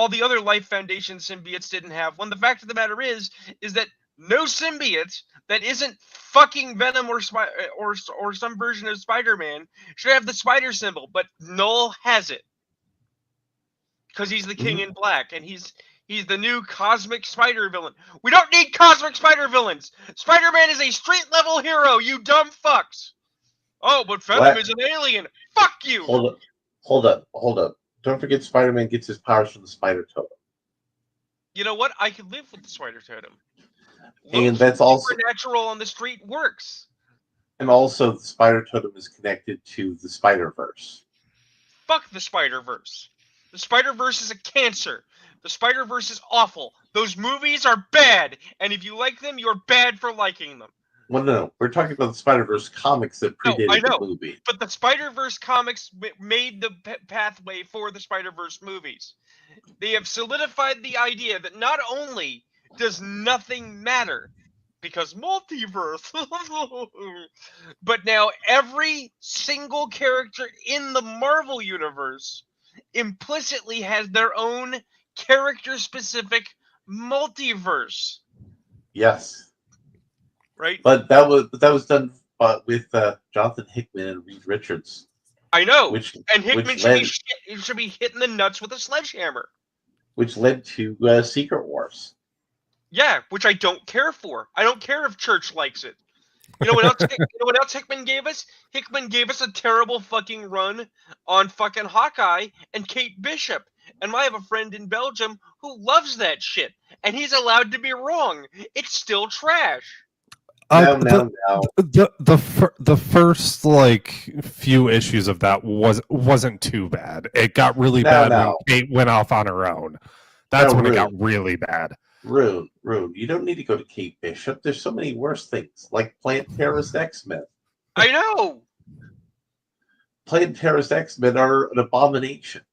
the other Life Foundation symbiotes didn't have one. The fact of the matter is that no symbiote that isn't fucking Venom or some version of Spider-Man should have the spider symbol, but Null has it because he's the King in Black, and he's the new cosmic spider villain. We don't need cosmic spider villains. Spider-Man is a street level hero. You dumb fucks. Oh, but Venom is an alien. Fuck you. Hold up. Don't forget, Spider-Man gets his powers from the Spider Totem. You know what? I could live with the Spider Totem. And that's also supernatural on the street works. And also, the Spider Totem is connected to the Spider-Verse. Fuck the Spider-Verse. The Spider-Verse is a cancer. The Spider-Verse is awful. Those movies are bad, and if you like them, you're bad for liking them. Well, no, we're talking about the Spider-Verse comics that predated the movie. But the Spider-Verse comics made the pathway for the Spider-Verse movies. They have solidified the idea that not only does nothing matter, because multiverse, but now every single character in the Marvel universe implicitly has their own character-specific multiverse. Yes. Right? But that was done with Jonathan Hickman and Reed Richards. I know. And Hickman should be hitting the nuts with a sledgehammer. Which led to Secret Wars. Yeah, which I don't care for. I don't care if Church likes it. You know what else Hickman gave us? Hickman gave us a terrible fucking run on fucking Hawkeye and Kate Bishop. And I have a friend in Belgium who loves that shit. And he's allowed to be wrong. It's still trash. The first like few issues of that wasn't too bad. It got really bad when Kate went off on her own. That's when it got really bad. Rune, you don't need to go to Kate Bishop. There's so many worse things, like Plant Terrorist X-Men. I know. Plant Terrorist X-Men are an abomination.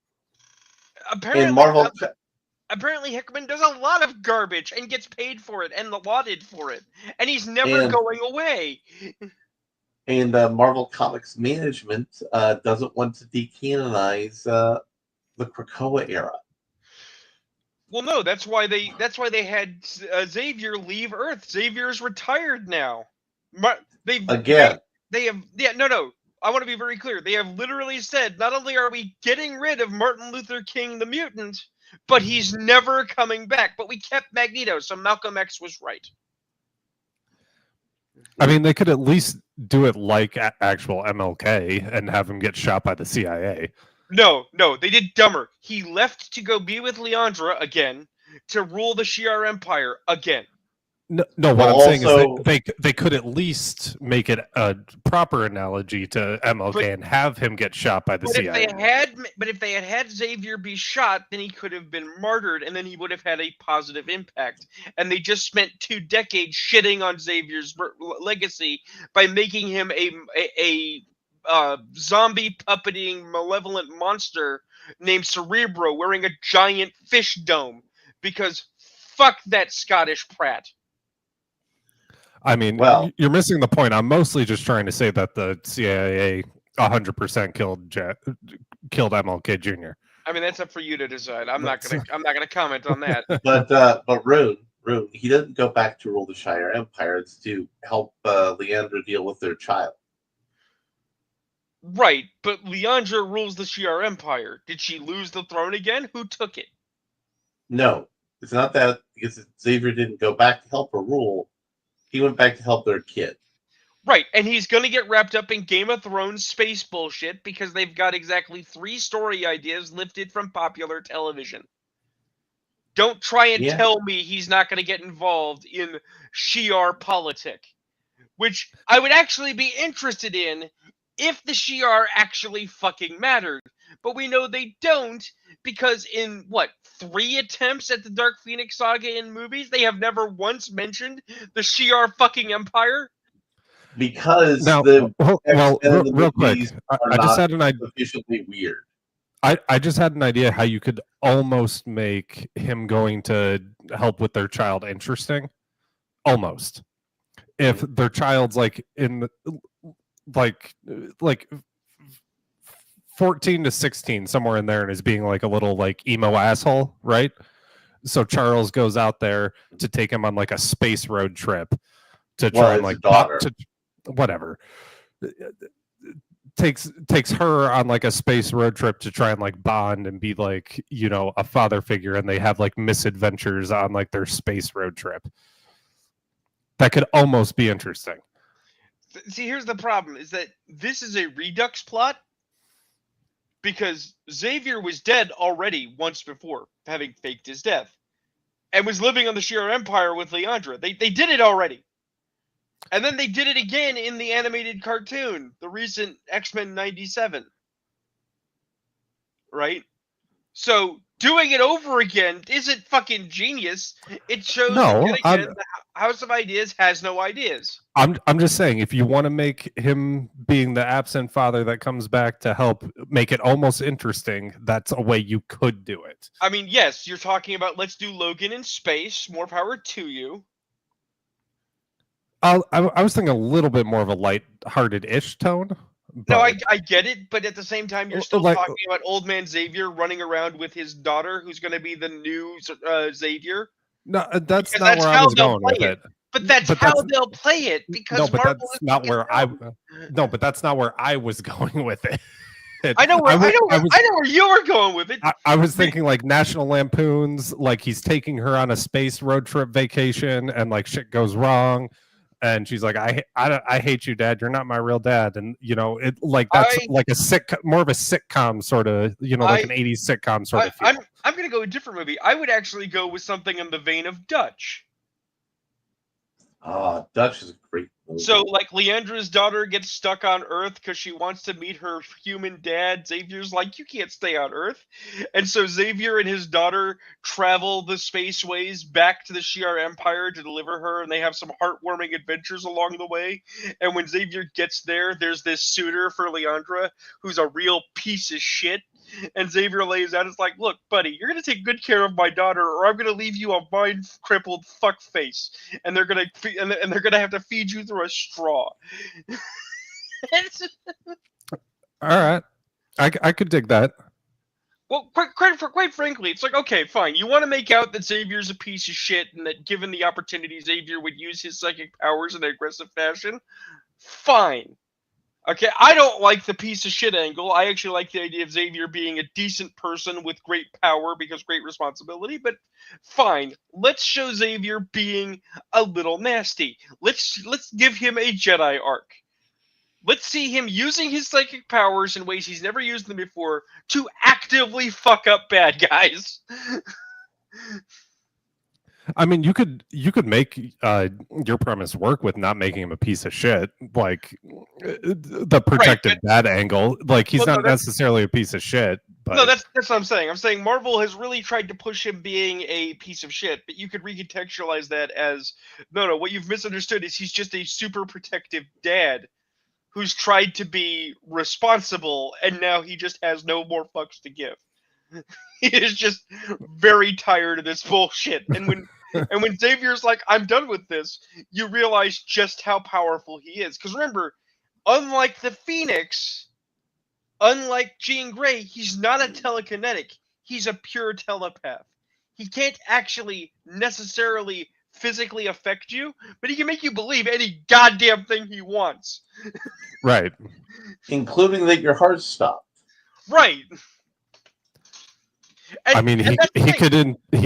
Apparently Hickman does a lot of garbage and gets paid for it and lauded for it. And he's never going away. And Marvel Comics management doesn't want to decanonize the Krakoa era. Well, no, that's why they had Xavier leave Earth. Xavier's retired now. I want to be very clear. They have literally said, not only are we getting rid of Martin Luther King the mutant, but he's never coming back. But we kept Magneto, so Malcolm X was right. I mean, they could at least do it like actual MLK and have him get shot by the CIA. No, they did dumber. He left to go be with Liandra again to rule the Shi'ar Empire again. No, what I'm saying is they could at least make it a proper analogy to MLK and have him get shot by the CIA. If they had Xavier be shot, then he could have been martyred, and then he would have had a positive impact. And they just spent 2 decades shitting on Xavier's legacy by making him a zombie puppeting malevolent monster named Cerebro wearing a giant fish dome. Because fuck that Scottish Pratt. I mean, you're missing the point. I'm mostly just trying to say that the CIA 100% killed MLK Jr. I mean, that's up for you to decide. I'm not gonna comment on that. But Rune, he doesn't go back to rule the Shi'ar Empire. It's to help Liandra deal with their child. Right, but Liandra rules the Shi'ar Empire. Did she lose the throne again? Who took it? No, it's not that, because Xavier didn't go back to help her rule. He went back to help their kid. Right, and he's going to get wrapped up in Game of Thrones space bullshit because they've got exactly 3 story ideas lifted from popular television. Don't try and tell me he's not going to get involved in Shi'ar politic, which I would actually be interested in if the Shi'ar actually fucking mattered. But we know they don't, because in, 3 attempts at the Dark Phoenix saga in movies, they have never once mentioned the Shi'ar fucking Empire? Because real quick, I just had an idea. Sufficiently weird. I just had an idea how you could almost make him going to help with their child interesting. Almost. If their child's in 14 to 16, somewhere in there, and is being a little emo asshole, right? So Charles goes out there to take him on like a space road trip to try Well, and it's like a daughter. whatever. Takes her on like a space road trip to try and like bond and be like, you know, a father figure, and they have like misadventures on like their space road trip. That could almost be interesting. See, here's the problem: is that this is a Redux plot because Xavier was dead already once before, having faked his death, and was living on the Shi'ar Empire with Liandra. They did it already. And then they did it again in the animated cartoon, the recent X-Men 97. Right? So, doing it over again isn't fucking genius. It shows No, that, again, the House of Ideas has no ideas. I'm just saying, if you want to make him being the absent father that comes back to help make it almost interesting, that's a way you could do it. I mean, yes, you're talking about let's do Logan in space. More power to you. I was thinking a little bit more of a light-hearted-ish tone. No, but- I get it, but at the same time, you're Well, still like- talking about old man Xavier running around with his daughter, who's going to be the new Xavier. No, that's Because not that's where I how was they'll going with play it. But that's But how that's- they'll play it because No, but Marvel that's is not fucking where I. dumb. No, but that's not where I was going with it. I know where I, was- know where, I was- I know where you were going with it. I was thinking like National Lampoons, like he's taking her on a space road trip vacation, and like shit goes wrong, and she's like, "I hate you, Dad. You're not my real dad." And you know, it like that's like a more of a sitcom sort of, you know, like an '80s sitcom sort of feel. I'm gonna go a different movie. I would actually go with something in the vein of Dutch. Dutch is a great movie. So, like, Leandra's daughter gets stuck on Earth because she wants to meet her human dad. Xavier's like, you can't stay on Earth. And so Xavier and his daughter travel the spaceways back to the Shi'ar Empire to deliver her, and they have some heartwarming adventures along the way. And when Xavier gets there, there's this suitor for Liandra who's a real piece of shit. And Xavier lays out, it's like, look, buddy, you're going to take good care of my daughter, or I'm going to leave you a mind-crippled fuckface. And they're going to and they're going to have to feed you through a straw. All right, I could dig that. Well, quite frankly, it's like, okay, fine. You want to make out that Xavier's a piece of shit and that given the opportunity, Xavier would use his psychic powers in an aggressive fashion? Fine. Okay, I don't like the piece of shit angle. I actually like the idea of Xavier being a decent person with great power because great responsibility, but fine. Let's show Xavier being a little nasty. Let's give him a Jedi arc. Let's see him using his psychic powers in ways he's never used them before to actively fuck up bad guys. I mean, you could make your premise work with not making him a piece of shit, like the protected bad angle. Like he's not necessarily a piece of shit. But... No, that's what I'm saying. I'm saying Marvel has really tried to push him being a piece of shit, but you could recontextualize that as no. What you've misunderstood is he's just a super protective dad who's tried to be responsible, and now he just has no more fucks to give. He is just very tired of this bullshit. And when Xavier's like, I'm done with this, you realize just how powerful he is. Because remember, unlike the Phoenix, unlike Jean Grey, he's not a telekinetic. He's a pure telepath. He can't actually necessarily physically affect you, but he can make you believe any goddamn thing he wants. Right. Including that your heart stopped. Right. I mean, he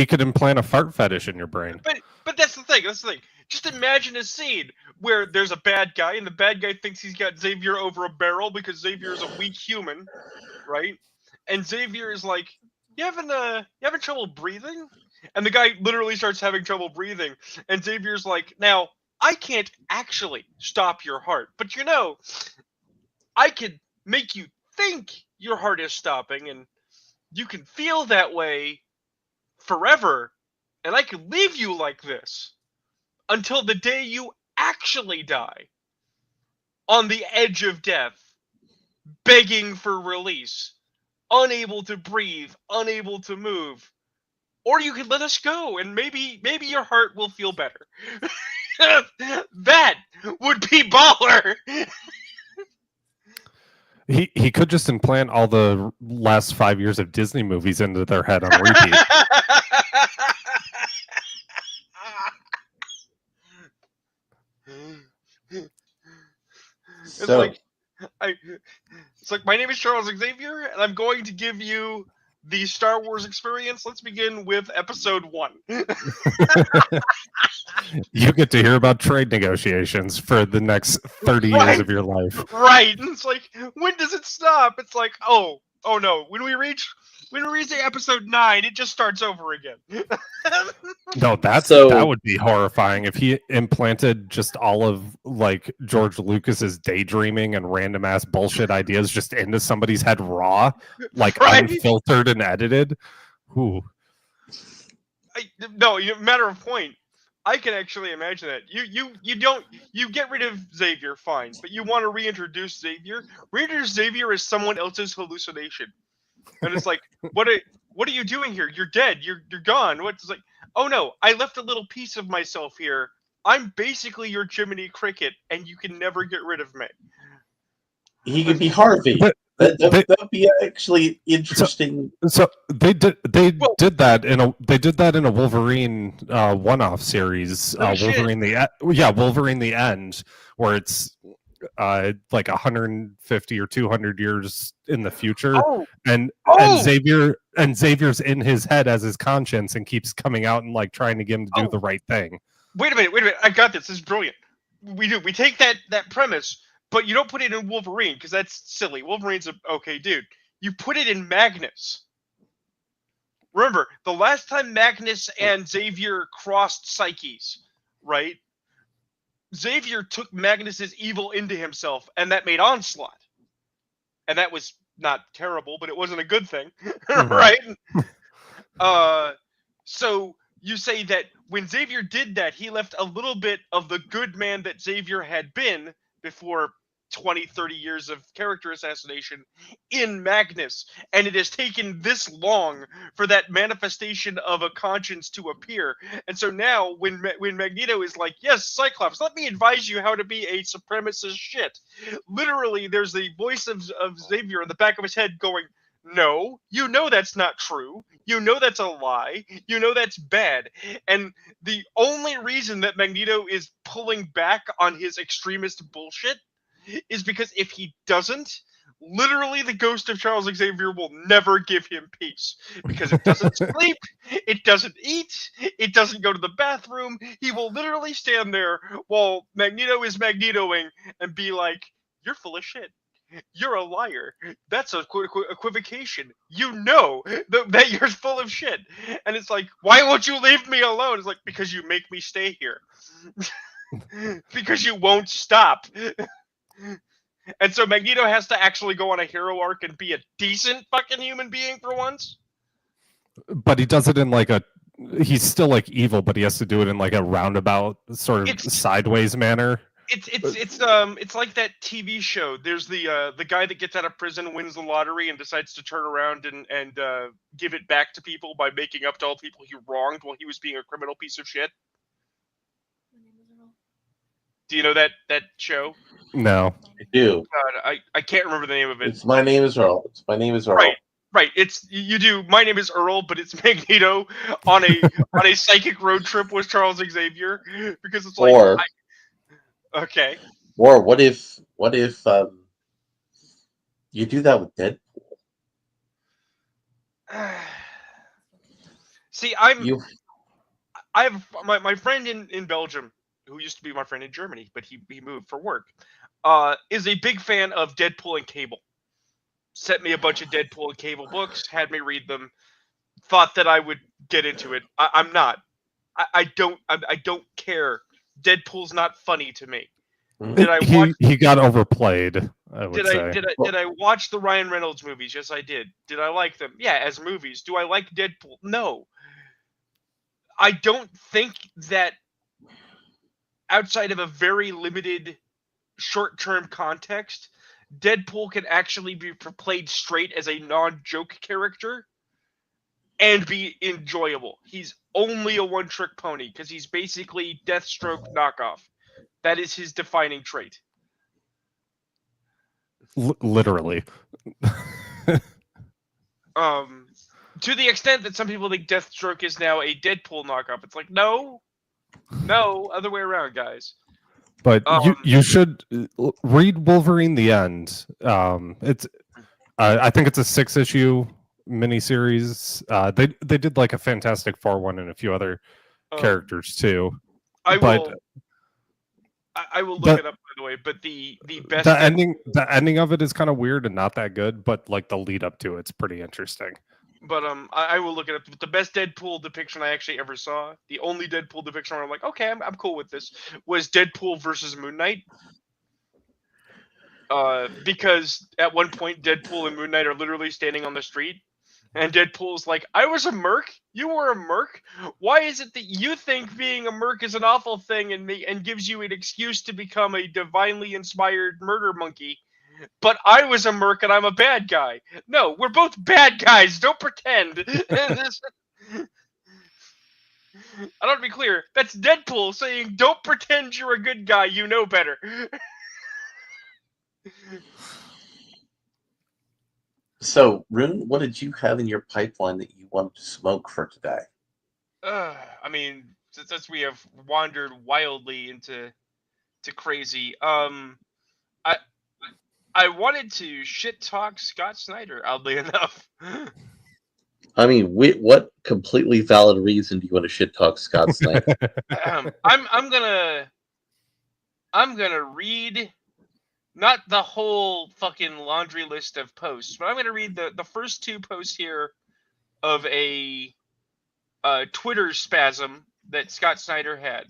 could implant a fart fetish in your brain. But that's the thing. That's the thing. Just imagine a scene where there's a bad guy, and the bad guy thinks he's got Xavier over a barrel because Xavier is a weak human, right? And Xavier is like, "You having trouble breathing?" And the guy literally starts having trouble breathing, and Xavier's like, "Now I can't actually stop your heart, but you know, I could make you think your heart is stopping, and you can feel that way forever, and I could leave you like this until the day you actually die, on the edge of death, begging for release, unable to breathe, unable to move. Or you could let us go, and maybe your heart will feel better." That would be baller. He could just implant all the last 5 years of Disney movies into their head on repeat. It's So like it's like, my name is Charles Xavier, and I'm going to give you the Star Wars experience. Let's begin with Episode 1. You get to hear about trade negotiations for the next 30 years Right. of your life. Right, and it's like, when does it stop? It's like, oh no, when we reach Episode 9, it just starts over again. No, that So- would be horrifying if he implanted just all of like George Lucas's daydreaming and random ass bullshit ideas just into somebody's head raw, like Right. unfiltered and edited. Ooh. No, matter of point. I can actually imagine that. You get rid of Xavier, fine, but you want to reintroduce Xavier. Reintroduce Xavier as someone else's hallucination, and it's like, what are you doing here? You're dead. You're gone. What's like? Oh no, I left a little piece of myself here. I'm basically your Jiminy Cricket, and you can never get rid of me. he could be Harvey. But- That'd be actually interesting. So they did Well- did that in a Wolverine one-off series, Oh, shit. Wolverine the End, where it's like 150 or 200 years in the future, Oh, and Oh! Xavier's in his head as his conscience and keeps coming out and like trying to get him to do Oh. the right thing. wait a minute. I got this. This is brilliant. We take that premise, but you don't put it in Wolverine because that's silly. Wolverine's a okay dude. You put it in Magnus. Remember, the last time Magnus and Xavier crossed psyches, right? Xavier took Magnus's evil into himself, and that made Onslaught. And that was not terrible, but it wasn't a good thing, right? So you say that when Xavier did that, he left a little bit of the good man that Xavier had been before 20, 30 years of character assassination in Magnus. And it has taken this long for that manifestation of a conscience to appear. And so now when Magneto is like, yes, Cyclops, let me advise you how to be a supremacist shit. Literally, there's the voice of Xavier in the back of his head going, no, you know that's not true. You know that's a lie. You know that's bad. And the only reason that Magneto is pulling back on his extremist bullshit is because if he doesn't, literally the ghost of Charles Xavier will never give him peace. Because it doesn't sleep, it doesn't eat, it doesn't go to the bathroom. He will literally stand there while Magneto is Magnetoing and be like, you're full of shit. You're a liar. That's a equivocation. You know that you're full of shit. And it's like, why won't you leave me alone? It's like, because you make me stay here. Because you won't stop. And so Magneto has to actually go on a hero arc and be a decent fucking human being for once. But he does it in like he's still like evil, but he has to do it in like a roundabout sort of It's- sideways manner. It's like that TV show. There's the guy that gets out of prison, wins the lottery, and decides to turn around and give it back to people by making up to all people he wronged while he was being a criminal piece of shit. Do you know that show? No. I do. God, I can't remember the name of it. It's My Name is Earl. It's My Name is Earl. Right. It's you do. My name is Earl, but it's Magneto on a psychic road trip with Charles Xavier because it's like. Or Okay. Or what if you do that with Deadpool? See, I have my friend in Belgium who used to be my friend in Germany, but he moved for work. Is a big fan of Deadpool and Cable. Sent me a bunch of Deadpool and Cable books, had me read them. Thought that I would get into it. I'm not. I don't care. Deadpool's not funny to me. Did I watch? He got overplayed, I would say. Did I watch the Ryan Reynolds movies? Yes, I did. Did I like them? Yeah, as movies. Do I like Deadpool? No. I don't think that outside of a very limited short-term context, Deadpool can actually be played straight as a non-joke character and be enjoyable. He's only a one-trick pony because he's basically Deathstroke knockoff. That is his defining trait. Literally. To the extent that some people think Deathstroke is now a Deadpool knockoff, it's like, no, other way around, guys. But Um, you should read Wolverine: The End. It's I think it's a 6-issue miniseries. They did like a Fantastic Four one and a few other characters too. I but will. I will look the- it up, by the way. But the the best ending of it is kind of weird and not that good, but like the lead up to it's pretty interesting. But I will look it up. But the best Deadpool depiction I actually ever saw, the only Deadpool depiction where I'm like, okay, I'm cool with this, was Deadpool versus Moon Knight. Because at one point Deadpool and Moon Knight are literally standing on the street, and Deadpool's like, "I was a merc. You were a merc. Why is it that you think being a merc is an awful thing and gives you an excuse to become a divinely inspired murder monkey? But I was a merc and I'm a bad guy. No, we're both bad guys. Don't pretend." And this, I don't to be clear. That's Deadpool saying, "Don't pretend you're a good guy. You know better." So, Rune, what did you have in your pipeline that you wanted to smoke for today? I mean, since we have wandered wildly into crazy, I wanted to shit talk Scott Snyder. Oddly enough, I mean, what completely valid reason do you want to shit talk Scott Snyder? I'm gonna read not the whole fucking laundry list of posts, but I'm gonna read the first two posts here of a Twitter spasm that Scott Snyder had.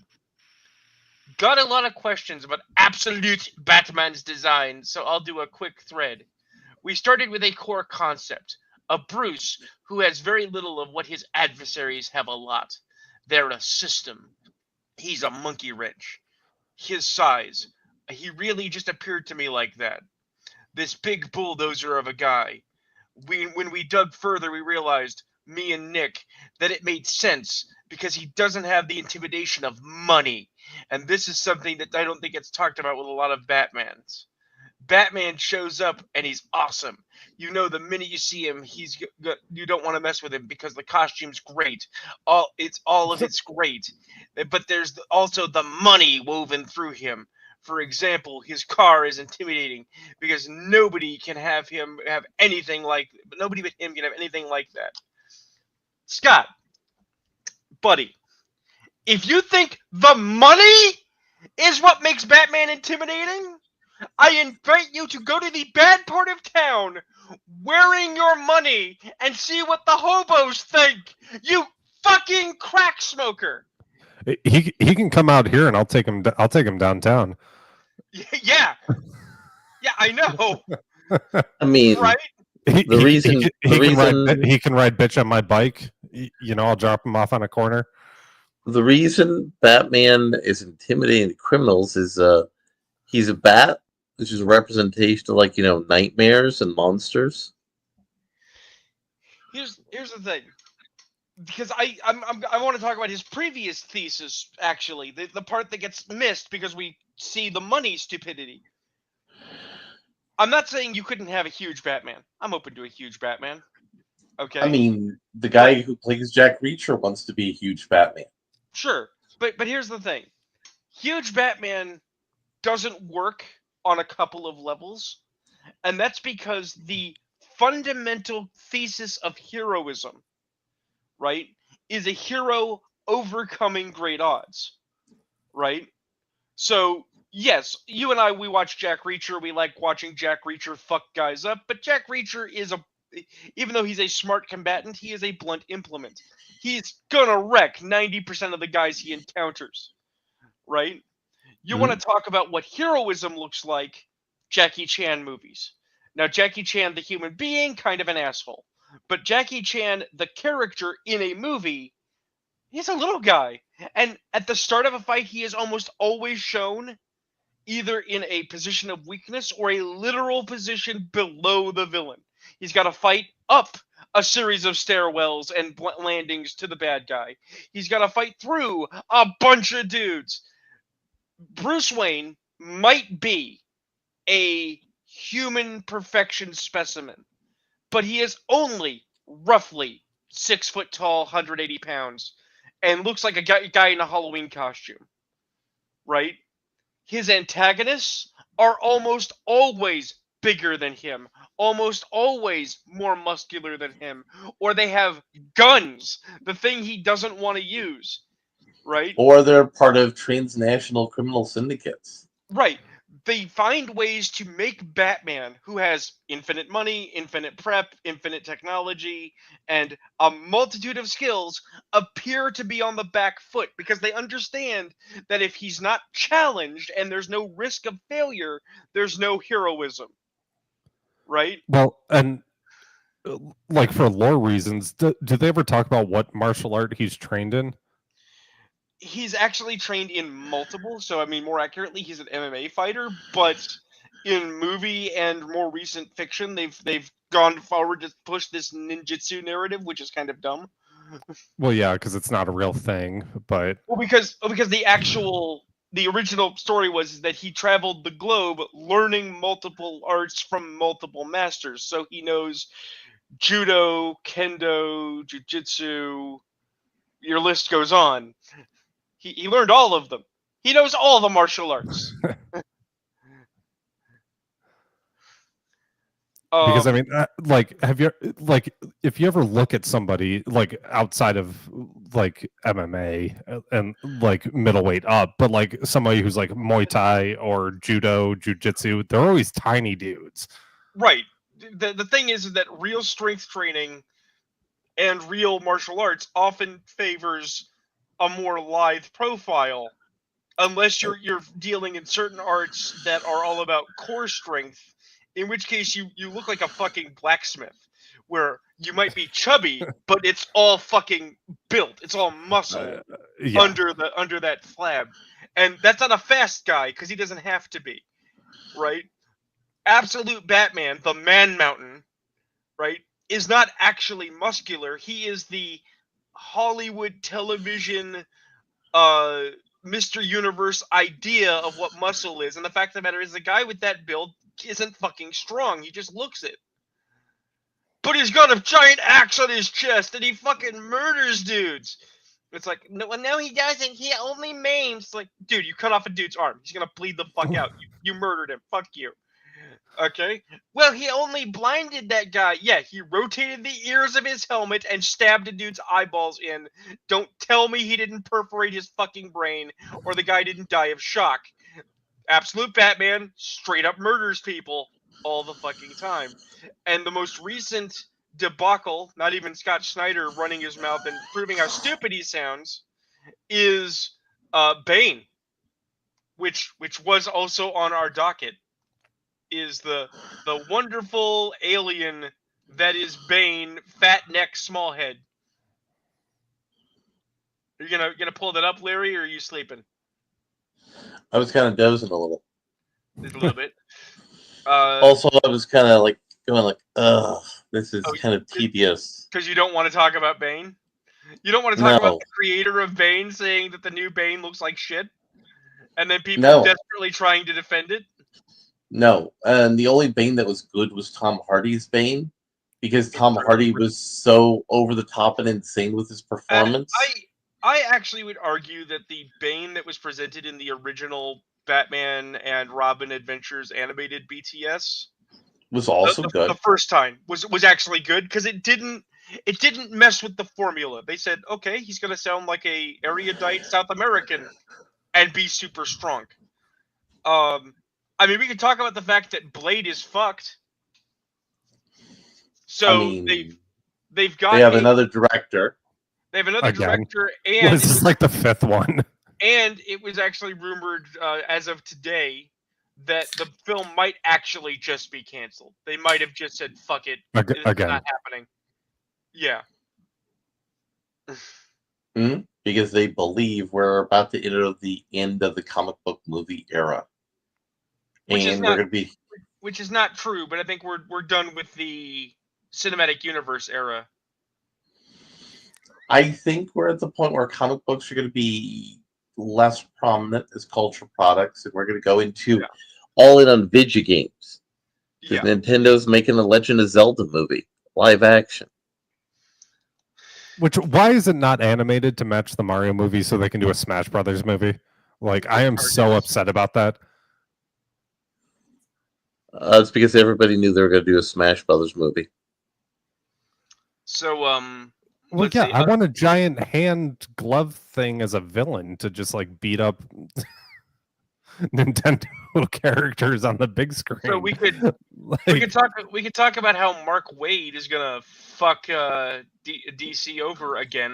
Got a lot of questions about absolute Batman's design, so I'll do a quick thread. We started with a core concept, a Bruce who has very little of what his adversaries have a lot. They're a system. He's a monkey wrench. His size. He really just appeared to me like that. This big bulldozer of a guy. When we dug further, we realized, me and Nick, that it made sense because he doesn't have the intimidation of money. And this is something that I don't think gets talked about with a lot of Batmans. Batman shows up and he's awesome. You know, the minute you see him, you don't want to mess with him because the costume's great. All of it's great. But there's also the money woven through him. For example, his car is intimidating because nobody can have anything like, nobody but him can have anything like that. Scott, buddy, if you think the money is what makes Batman intimidating, I invite you to go to the bad part of town wearing your money and see what the hobos think. You fucking crack smoker. He can come out here and I'll take him downtown. Yeah. Yeah, I know. I mean, Right? He can ride bitch on my bike. You know, I'll drop him off on a corner. the reason Batman is intimidating to criminals is he's a bat, which is a representation of, like, nightmares and monsters. Here's the thing. Because I want to talk about his previous thesis, actually, the part that gets missed because we see the money stupidity. I'm not saying you couldn't have a huge Batman. I'm open to a huge Batman. Okay. I mean, the guy who plays Jack Reacher wants to be a huge Batman. Sure, but here's the thing: huge Batman doesn't work on a couple of levels, and that's because the fundamental thesis of heroism, right, is a hero overcoming great odds, right? So, yes, you and I, we watch Jack Reacher. We like watching Jack Reacher fuck guys up. But Jack Reacher even though he's a smart combatant, he is a blunt implement. He's gonna wreck 90% of the guys he encounters, right? You want to talk about what heroism looks like? Jackie Chan movies. Now, Jackie Chan, the human being, kind of an asshole. But Jackie Chan, the character in a movie, he's a little guy. And at the start of a fight, he is almost always shown either in a position of weakness or a literal position below the villain. He's got to fight up a series of stairwells and landings to the bad guy. He's got to fight through a bunch of dudes. Bruce Wayne might be a human perfection specimen, but he is only roughly 6 foot tall, 180 pounds, and looks like a guy in a Halloween costume, right? his antagonists are almost always bigger than him, almost always more muscular than him, or they have guns, the thing he doesn't want to use, right? Or they're part of transnational criminal syndicates. Right. They find ways to make Batman, who has infinite money, infinite prep, infinite technology, and a multitude of skills, appear to be on the back foot because they understand that if he's not challenged and there's no risk of failure, there's no heroism. Right? Well, and like for lore reasons, do they ever talk about what martial art he's trained in? He's actually trained in multiple, so I mean, more accurately, he's an MMA fighter. But in movie and more recent fiction, they've gone forward to push this ninjutsu narrative, which is kind of dumb. Well, yeah, because it's not a real thing, but Well, because the original story was that he traveled the globe learning multiple arts from multiple masters, so he knows judo, kendo, jujitsu. Your list goes on. He learned all of them. He knows all the martial arts. because I mean, like, have you like if you ever look at somebody like outside of like MMA and like middleweight up, but like somebody who's like Muay Thai or judo, jujitsu, they're always tiny dudes. Right. The thing is that real strength training and real martial arts often favors a more lithe profile, unless you're dealing in certain arts that are all about core strength, in which case you look like a fucking blacksmith, where you might be chubby, but it's all fucking built. It's all muscle Yeah. under that flab. And that's not a fast guy, because he doesn't have to be. Right? Absolute Batman, the Man Mountain, right, is not actually muscular. He is the Hollywood television Mr. Universe idea of what muscle is. And the fact of the matter is, the guy with that build isn't fucking strong. He just looks it. But he's got a giant axe on his chest and he fucking murders dudes. It's like, no, he doesn't. He only maims. It's like, dude, you cut off a dude's arm. He's gonna bleed the fuck out. You murdered him. Fuck you. Okay. Well, he only blinded that guy. Yeah, he rotated the ears of his helmet and stabbed a dude's eyeballs in. Don't tell me he didn't perforate his fucking brain or the guy didn't die of shock. Absolute Batman straight up murders people all the fucking time. And the most recent debacle, not even Scott Snyder running his mouth and proving how stupid he sounds, is Bane, which was also on our docket. Is the wonderful alien that is Bane, fat neck, small head. Are you gonna pull that up, Larry, or are you sleeping? I was kind of dozing a little. Just a little bit. Also, I was kind of like going like, ugh, this is Oh, kind of tedious. Because you don't want to talk about Bane? You don't want to talk No. about the creator of Bane saying that the new Bane looks like shit? And then people No. desperately trying to defend it? No, and the only Bane that was good was Tom Hardy's Bane, because Tom Hardy was so over the top and insane with his performance. I actually would argue that the Bane that was presented in the original Batman and Robin Adventures animated BTS was also good. The first time was actually good because it didn't mess with the formula. They said, okay, he's gonna sound like a erudite South American and be super strong. I mean, we could talk about the fact that Blade is fucked. So I mean, they've got they have another director. They have another Again. director, Well, and this is like the fifth one. and it was actually rumored as of today that the film might actually just be canceled. They might have just said, "Fuck it, it's Again. not happening." Yeah. Because they believe we're about to enter the end of the comic book movie era. Which is And not- we're going to be... Which is not true, but I think we're done with the cinematic universe era. I think we're at the point where comic books are going to be less prominent as cultural products, and we're going to go into all in on video games. Yeah. Nintendo's making a Legend of Zelda movie, live action. Why is it not animated to match the Mario movie so they can do a Smash Brothers movie? Like, I am so upset about that. It's because everybody knew they were going to do a Smash Brothers movie. So Well, let's yeah, see. I want a giant hand glove thing as a villain to just like beat up Nintendo characters on the big screen. So we could like, we could talk about how Mark Waid is gonna fuck DC over again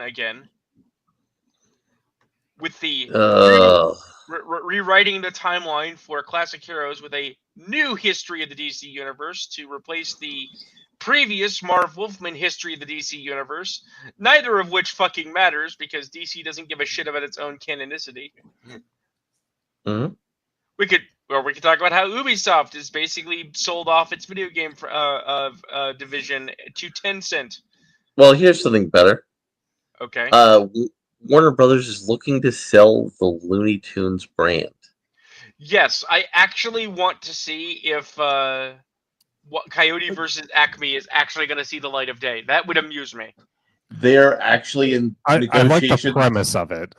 with the rewriting the timeline for Classic Heroes with a new history of the DC universe to replace the previous Marv Wolfman history of the DC universe, neither of which fucking matters because DC doesn't give a shit about its own canonicity. Mm-hmm. We could talk about how Ubisoft has basically sold off its video game division to Tencent. Well, here's something better. Okay. Warner Brothers is looking to sell the Looney Tunes brand. Yes, I actually want to see if what Coyote versus Acme is actually going to see the light of day. That would amuse me. They're actually in I like negotiations. the premise of it.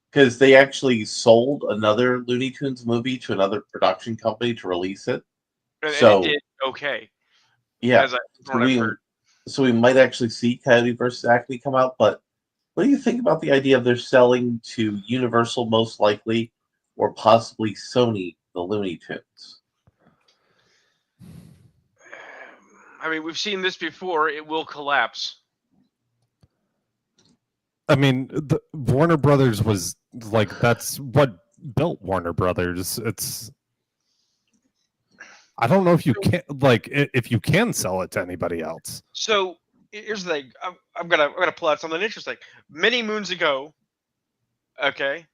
Because they actually sold another Looney Tunes movie to another production company to release it. And So- it did okay. Yeah. As I've heard. So we might actually see Coyote versus Acme come out, but what do you think about the idea of they're selling to Universal most likely, or possibly Sony, the Looney Tunes? I mean, we've seen this before. It will collapse. I mean, the Warner Brothers was like, that's what built Warner Brothers. It's, I don't know if you can, like, if you can sell it to anybody else. So here's the thing. I'm gonna pull out something interesting. Many moons ago, okay,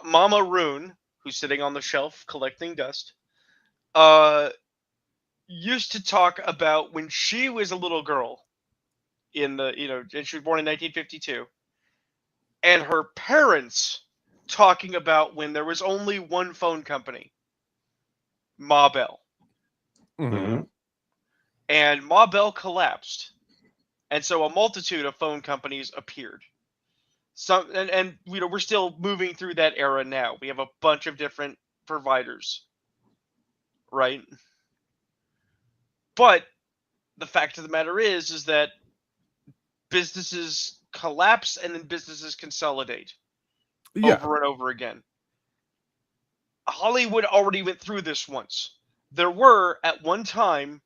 Mama Rune, who's sitting on the shelf collecting dust, used to talk about when she was a little girl and she was born in 1952, and her parents talking about when there was only one phone company, Ma Bell. Mm-hmm. And Ma Bell collapsed, and so a multitude of phone companies appeared. And we're still moving through that era now. We have a bunch of different providers, right? But the fact of the matter is that businesses collapse and then businesses consolidate over and over again. Hollywood already went through this once. There were, at one time,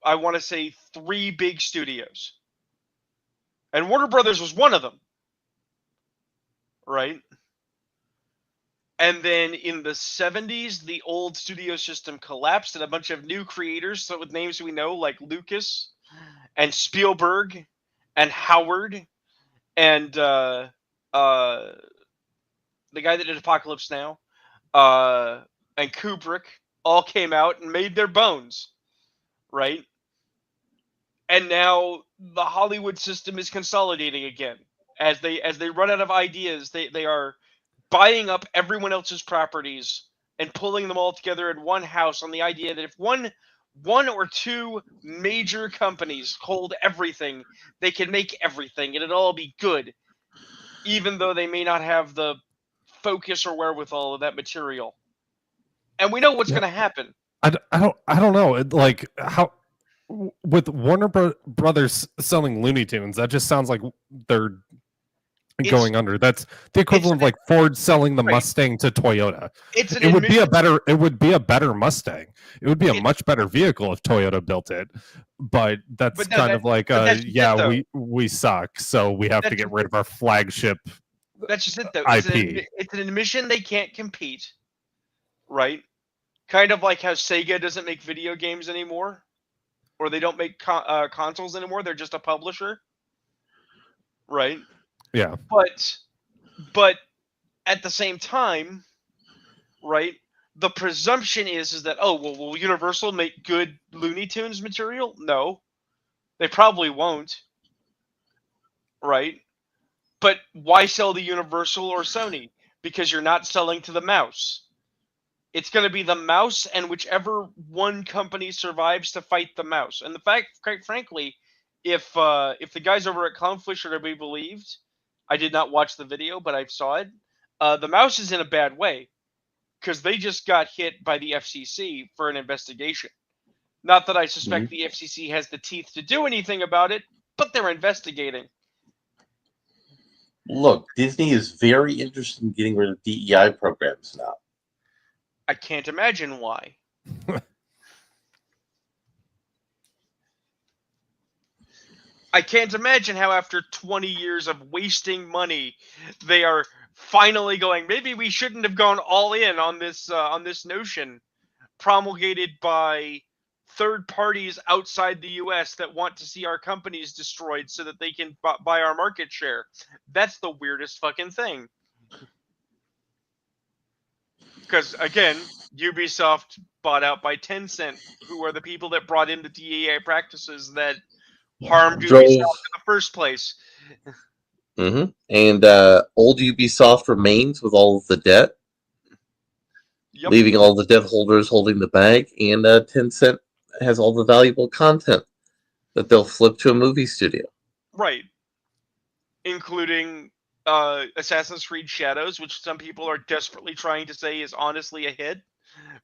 I want to say 3 big studios. And Warner Brothers was one of them. Right? And then in the 70s, the old studio system collapsed and a bunch of new creators, so with names we know, like Lucas and Spielberg and Howard and the guy that did Apocalypse Now, and Kubrick all came out and made their bones, right? And now the Hollywood system is consolidating again. As they run out of ideas, they are buying up everyone else's properties and pulling them all together in one house on the idea that if one or two major companies hold everything, they can make everything and it'll all be good, even though they may not have the focus or wherewithal of that material. And we know what's going to happen. I don't know. Like, how with Warner Brothers selling Looney Tunes, that just sounds like they're going under. That's the equivalent of like Ford selling the Mustang to Toyota. It would be a better Mustang. It would be a much better vehicle if Toyota built it. But that's kind of like we suck, so we have to get rid of our flagship. That's just it though. IP. It's an admission they can't compete, right? Kind of like how Sega doesn't make video games anymore, or they don't make consoles anymore. They're just a publisher, right? Yeah. But at the same time, right? The presumption is that will Universal make good Looney Tunes material? No, they probably won't, right? But why sell to Universal or Sony? Because you're not selling to the mouse. It's going to be the mouse and whichever one company survives to fight the mouse. And the fact, quite frankly, if the guys over at Clownfish are to be believed, I did not watch the video, but I saw it. The Mouse is in a bad way because they just got hit by the FCC for an investigation. Not that I suspect the FCC has the teeth to do anything about it, but they're investigating. Look, Disney is very interested in getting rid of DEI programs now. I can't imagine why. I can't imagine how after 20 years of wasting money, they are finally going, maybe we shouldn't have gone all in on this notion promulgated by third parties outside the US that want to see our companies destroyed so that they can buy our market share. That's the weirdest fucking thing. Because, again, Ubisoft bought out by Tencent, who are the people that brought in the DEI practices that harmed Ubisoft in the first place. And old Ubisoft remains with all of the debt, leaving all the debt holders holding the bag, and Tencent has all the valuable content that they'll flip to a movie studio. Right. Including Assassin's Creed Shadows, which some people are desperately trying to say is honestly a hit,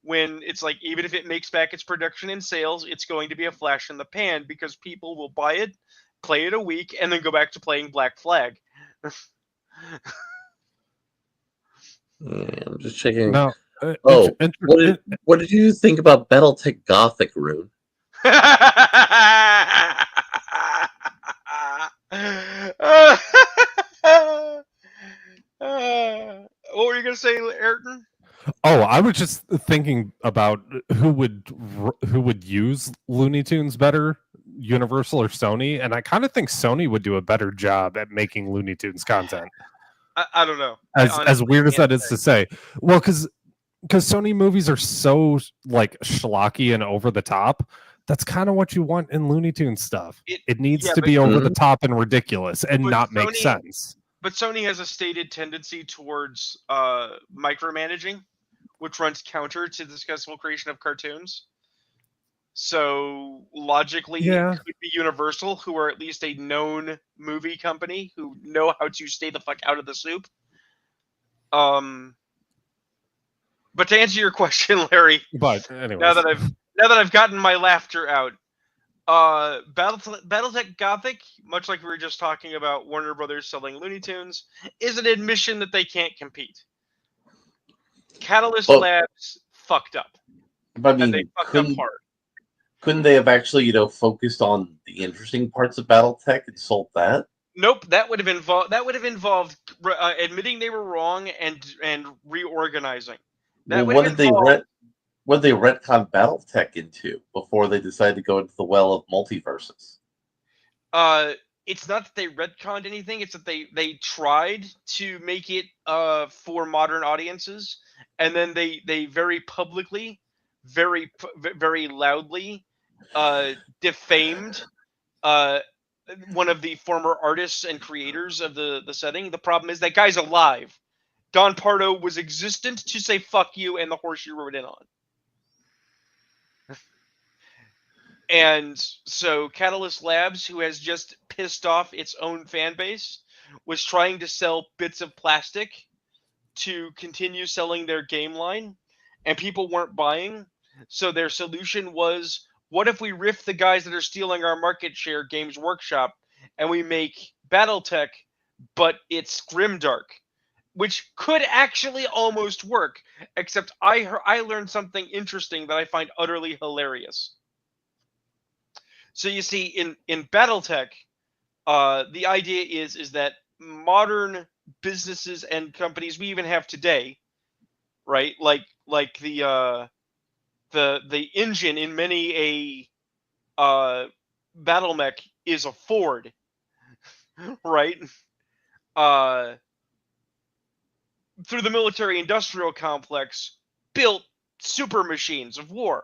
when it's like, even if it makes back its production and sales, it's going to be a flash in the pan because people will buy it, play it a week, and then go back to playing Black Flag. I'm just checking. No. What did you think about BattleTech Gothic, Rune? What were you gonna say, Ayrton? Oh, I was just thinking about who would use Looney Tunes better, Universal or Sony, and I kind of think Sony would do a better job at making Looney Tunes content. I don't know. As weird as that is to say, well, because Sony movies are so like schlocky and over the top. That's kind of what you want in Looney Tunes stuff. It needs to be over the top and ridiculous and not make sense. But Sony has a stated tendency towards micromanaging, which runs counter to the successful creation of cartoons. So logically, it could be Universal, who are at least a known movie company who know how to stay the fuck out of the soup. But to answer your question, Larry, but anyways. now that I've gotten my laughter out, BattleTech Gothic, much like we were just talking about Warner Brothers selling Looney Tunes, is an admission that they can't compete. Catalyst Labs fucked up. But I mean, and they fucked up hard. Couldn't they have actually, focused on the interesting parts of BattleTech and sold that? Nope, that would have involved admitting they were wrong and reorganizing. What did they retcon BattleTech into before they decided to go into the well of multiverses? It's not that they retconned anything; it's that they tried to make it for modern audiences, and then they very publicly, very loudly defamed one of the former artists and creators of the setting. The problem is that guy's alive. Don Pardo was existent to say fuck you and the horse you rode in on. And so Catalyst Labs, who has just pissed off its own fan base, was trying to sell bits of plastic to continue selling their game line, and people weren't buying. So their solution was, what if we riff the guys that are stealing our market share, Games Workshop, and we make BattleTech, but it's grimdark, which could actually almost work, except I learned something interesting that I find utterly hilarious. So you see, in BattleTech, the idea is that modern businesses and companies we even have today, right? Like the engine in many a battle mech is a Ford, right? Through the military-industrial complex, built super machines of war,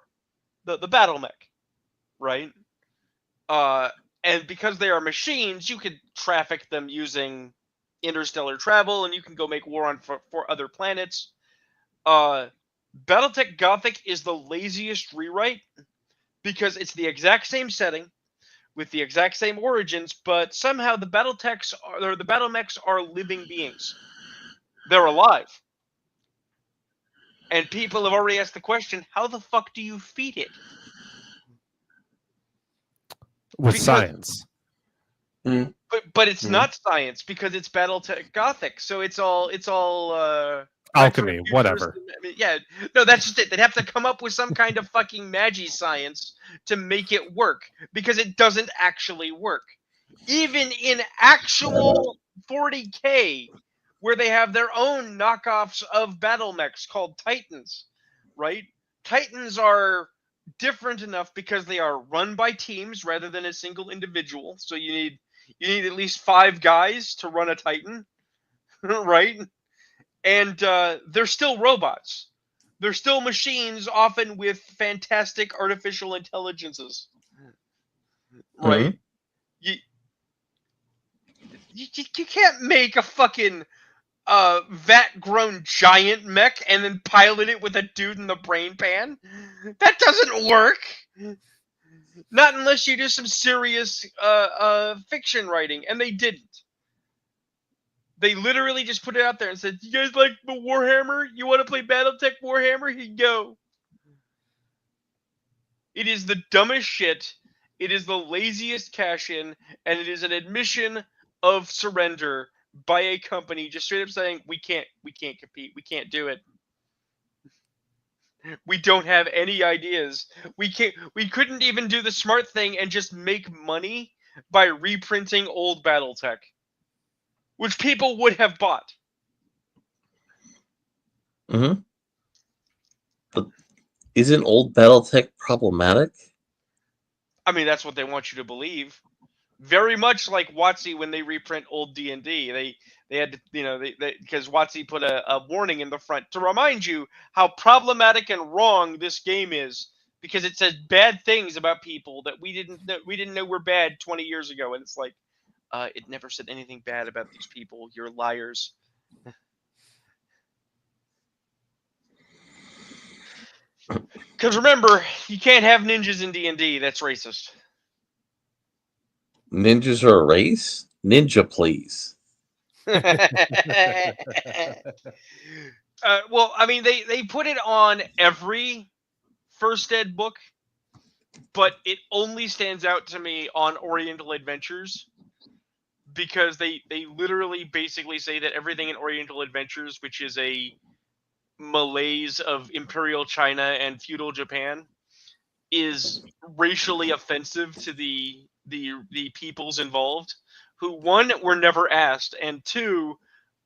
the battle mech, right? And because they are machines, you could traffic them using interstellar travel, and you can go make war on for other planets. BattleTech Gothic is the laziest rewrite because it's the exact same setting with the exact same origins, but somehow the battle mechs are living beings. They're alive. And people have already asked the question, how the fuck do you feed it? With Because- science. But it's Mhm. not science because it's BattleTech Gothic. So it's all Alchemy, retro-futurist- whatever. I mean, yeah, no, that's just it. They'd have to come up with some kind of fucking magi science to make it work because it doesn't actually work. Even in actual 40K, where they have their own knockoffs of battle mechs called Titans, right? Titans are different enough because they are run by teams rather than a single individual. So you need at least 5 guys to run a Titan, right? And they're still robots. They're still machines, often with fantastic artificial intelligences, right? You can't make a fucking vat-grown giant mech and then pilot it with a dude in the brain pan. That doesn't work. Not unless you do some serious fiction writing, and they didn't. They literally just put it out there and said, "You guys like the Warhammer? You want to play BattleTech Warhammer? Here you go." It is the dumbest shit. It is the laziest cash-in, and it is an admission of surrender by a company just straight up saying, we can't compete. We can't do it. We don't have any ideas. We couldn't even do the smart thing and just make money by reprinting old BattleTech, which people would have bought. Mm-hmm. But isn't old BattleTech problematic? I mean, that's what they want you to believe. Very much like WotC when they reprint old D&D. They had to, because WotC put a warning in the front to remind you how problematic and wrong this game is, because it says bad things about people that we didn't know were bad 20 years ago, and it's like, it never said anything bad about these people. You're liars. Because remember, you can't have ninjas in D&D. That's racist. Ninjas are a race? Ninja, please. Well, I mean, they put it on every first ed book, but it only stands out to me on Oriental Adventures, because they literally basically say that everything in Oriental Adventures, which is a malaise of Imperial China and feudal Japan, is racially offensive to the peoples involved, who, one, were never asked, and two,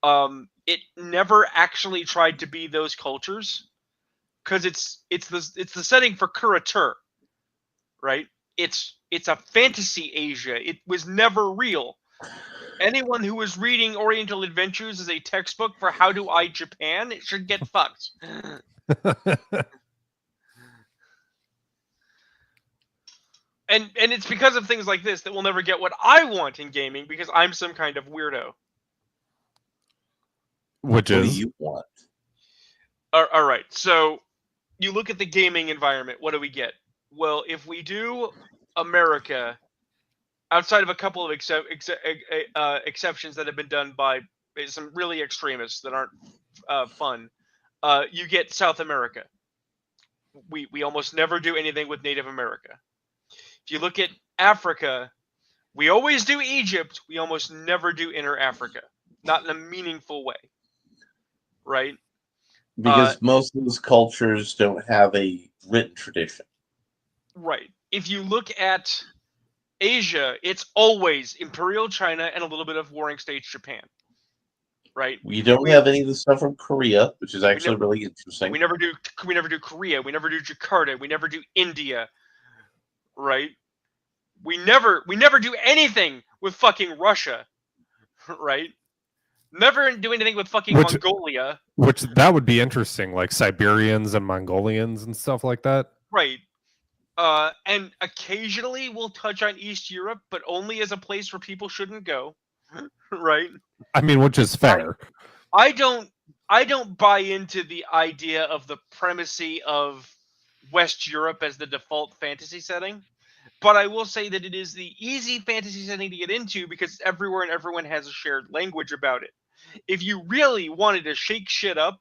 it never actually tried to be those cultures, because it's the setting for Kuratur, right? It's a fantasy Asia. It was never real. Anyone who is reading Oriental Adventures as a textbook for how to eye Japan, it should get fucked. And it's because of things like this that we'll never get what I want in gaming, because I'm some kind of weirdo. Which What do is you want? All right, so you look at the gaming environment. What do we get? Well, if we do America, outside of a couple of exceptions that have been done by some really extremists that aren't fun, you get South America. We almost never do anything with Native America. If you look at Africa, we always do Egypt. We almost never do Inner Africa. Not in a meaningful way. Right? Because most of those cultures don't have a written tradition. Right. If you look at Asia, it's always Imperial China and a little bit of Warring States Japan. Right? We don't have any of the stuff from Korea, which is actually really interesting. We never do Korea. We never do Jakarta. We never do India. Right? We never do anything with fucking Russia. Right? Never do anything with fucking Mongolia. Which that would be interesting, like Siberians and Mongolians and stuff like that. Right. And occasionally we'll touch on East Europe, but only as a place where people shouldn't go. Right? I mean, which is fair. I don't buy into the idea of the primacy of West Europe as the default fantasy setting, but I will say that it is the easy fantasy setting to get into because it's everywhere and everyone has a shared language about it. if you really wanted to shake shit up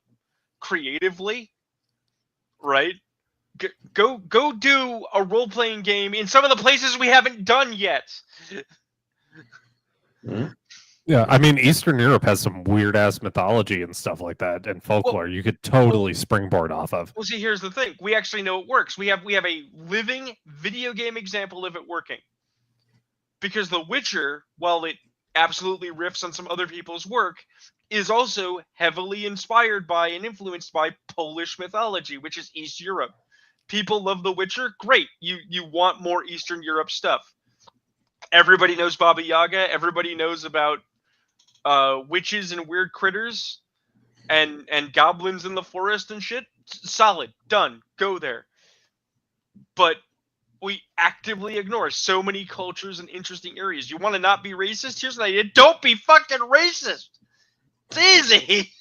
creatively, right? Go do a role playing game in some of the places we haven't done yet. Yeah, I mean, Eastern Europe has some weird ass mythology and stuff like that, and folklore you could totally springboard off of. Well, see, here's the thing: we actually know it works. We have a living video game example of it working. Because The Witcher, while it absolutely riffs on some other people's work, is also heavily inspired by and influenced by Polish mythology, which is East Europe. People love The Witcher. Great. You want more Eastern Europe stuff. Everybody knows Baba Yaga. Everybody knows about witches and weird critters and goblins in the forest and shit. Solid. Done. Go there. But we actively ignore so many cultures and interesting areas. You want to not be racist? Here's an idea. Don't be fucking racist. It's easy.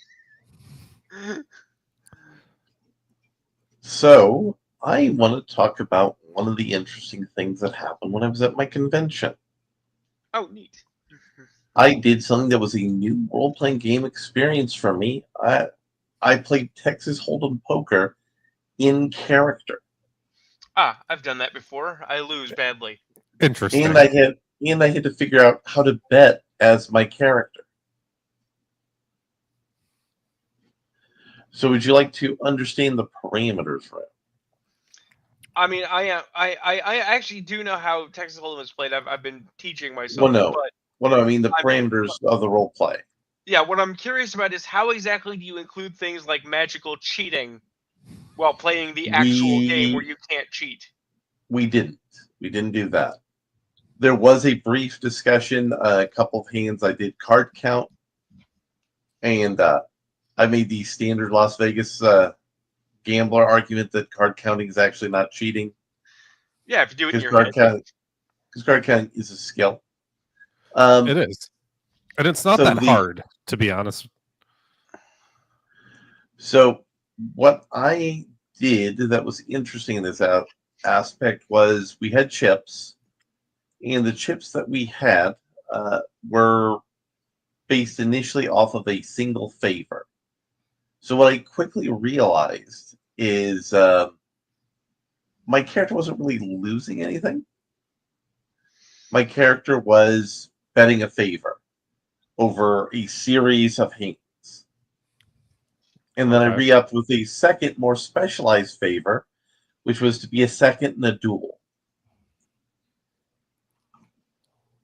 So I want to talk about one of the interesting things that happened when I was at my convention. Oh, neat. I did something that was a new role-playing game experience for me. I played Texas Hold'em Poker in character, Ah, I've done that before. I lose badly. Interesting. and I had to figure out how to bet as my character. So, would you like to understand the parameters, right? I mean, I actually do know how Texas Hold'em is played. I've been teaching myself. Well, no. But Well, no, I mean the I mean, parameters of the role play. yeah, what I'm curious about is how exactly do you include things like magical cheating while playing the actual game where you can't cheat? We didn't do that. There was a brief discussion, a couple of hands. I did card count, and I made the standard Las Vegas gambler argument that card counting is actually not cheating. Yeah, if you do it in your Card head. because card counting is a skill. It is. And it's not So that the- hard, to be honest. So what I did that was interesting in this aspect was we had chips, and the chips that we had were based initially off of a single favor. So what I quickly realized is my character wasn't really losing anything. My character was betting a favor over a series of hands. And then I Okay. re-upped with a second, more specialized favor, which was to be a second in a duel.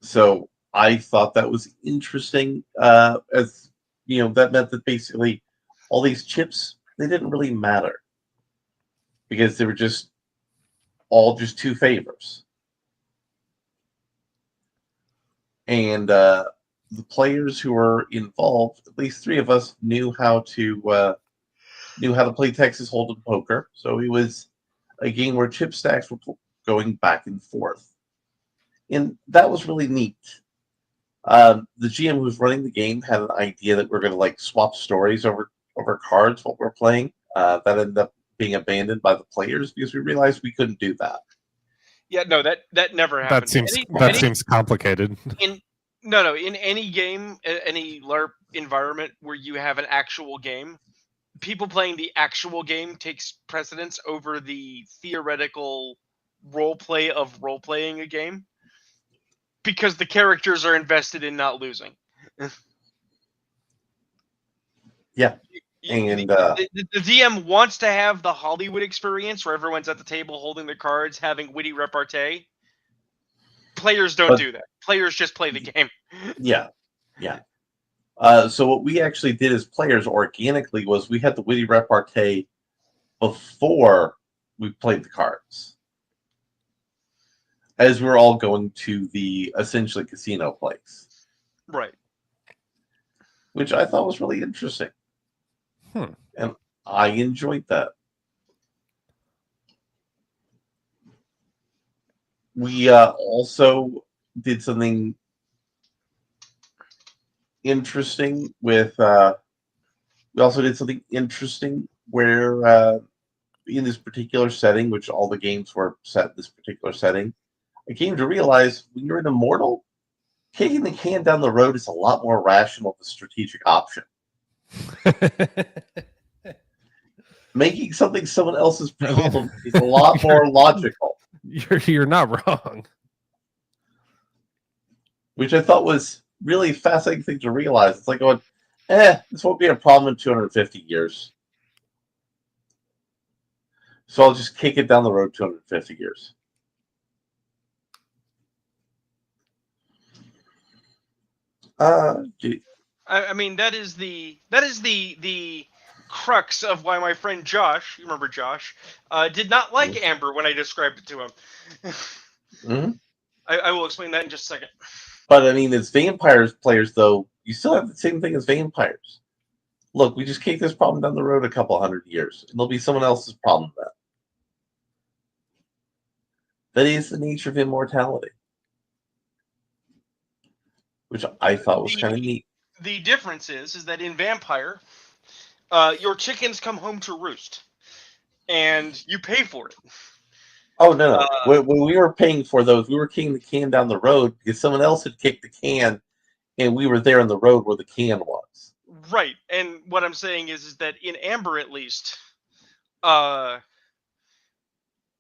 So I thought that was interesting. As you know, that meant that basically all these chips, they didn't really matter because they were just all just two favors. And the players who were involved, at least three of us, knew how to play Texas Hold'em poker. So it was a game where chip stacks were going back and forth, and that was really neat. The GM who was running the game had an idea that we're going to like swap stories over cards while we're playing. That ended up being abandoned by the players because we realized we couldn't do that. Yeah, no, that never happened. That seems complicated. In any game, any LARP environment where you have an actual game, people playing the actual game takes precedence over the theoretical role play of role playing a game because the characters are invested in not losing. Yeah. And the DM wants to have the Hollywood experience where everyone's at the table holding their cards, having witty repartee. Players don't do that. Players just play the game. Yeah. So what we actually did as players organically was we had the witty repartee before we played the cards, as we were all going to the essentially casino place, Right. which I thought was really interesting. And I enjoyed that. We also did something interesting with where in this particular setting, which all the games were set in this particular setting, I came to realize when you're an immortal, kicking the can down the road is a lot more rational than strategic option. Making something someone else's I mean, problem is a lot more logical, You're not wrong. which I thought was really a fascinating thing to realize. It's like going, this won't be a problem in 250 years. So I'll just kick it down the road 250 years. I mean, that is the crux of why my friend Josh, you remember Josh, did not like Amber when I described it to him. Mhm. I will explain that in just a second. But I mean, as vampires players, though, you still have the same thing as vampires. Look, we just kick this problem down the road a couple hundred years. It'll be someone else's problem then. That is the nature of immortality, which I thought was kind of neat. The difference is that in Vampire, your chickens come home to roost, and you pay for it. Oh, no. When we were paying for those, we were kicking the can down the road because someone else had kicked the can, and we were there on the road where the can was. Right, and what I'm saying is that in Amber, at least,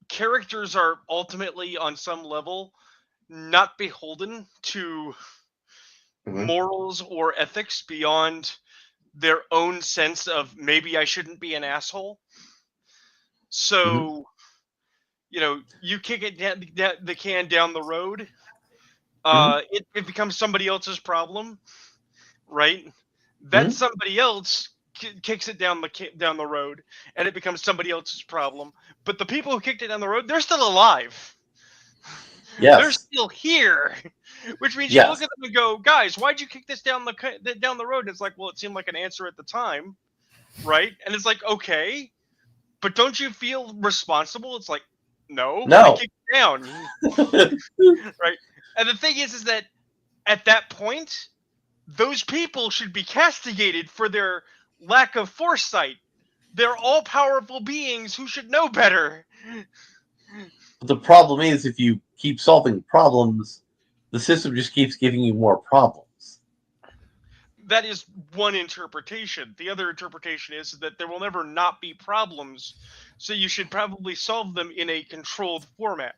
characters are ultimately, on some level, not beholden to morals or ethics beyond their own sense of maybe I shouldn't be an asshole. So, you kick it the can down the road, it becomes somebody else's problem, right? That somebody else kicks it down the road, and it becomes somebody else's problem. But the people who kicked it down the road, they're still alive. Yes. They're still here, which means you look at them and go, "Guys, why'd you kick this down the road?" And it's like, well, it seemed like an answer at the time, right? And it's like, okay, but don't you feel responsible? It's like, no. I kicked it down, right? And the thing is that at that point, those people should be castigated for their lack of foresight. They're all-powerful beings who should know better. But the problem is, if you keep solving problems, the system just keeps giving you more problems. That is one interpretation. The other interpretation is that there will never not be problems, so you should probably solve them in a controlled format.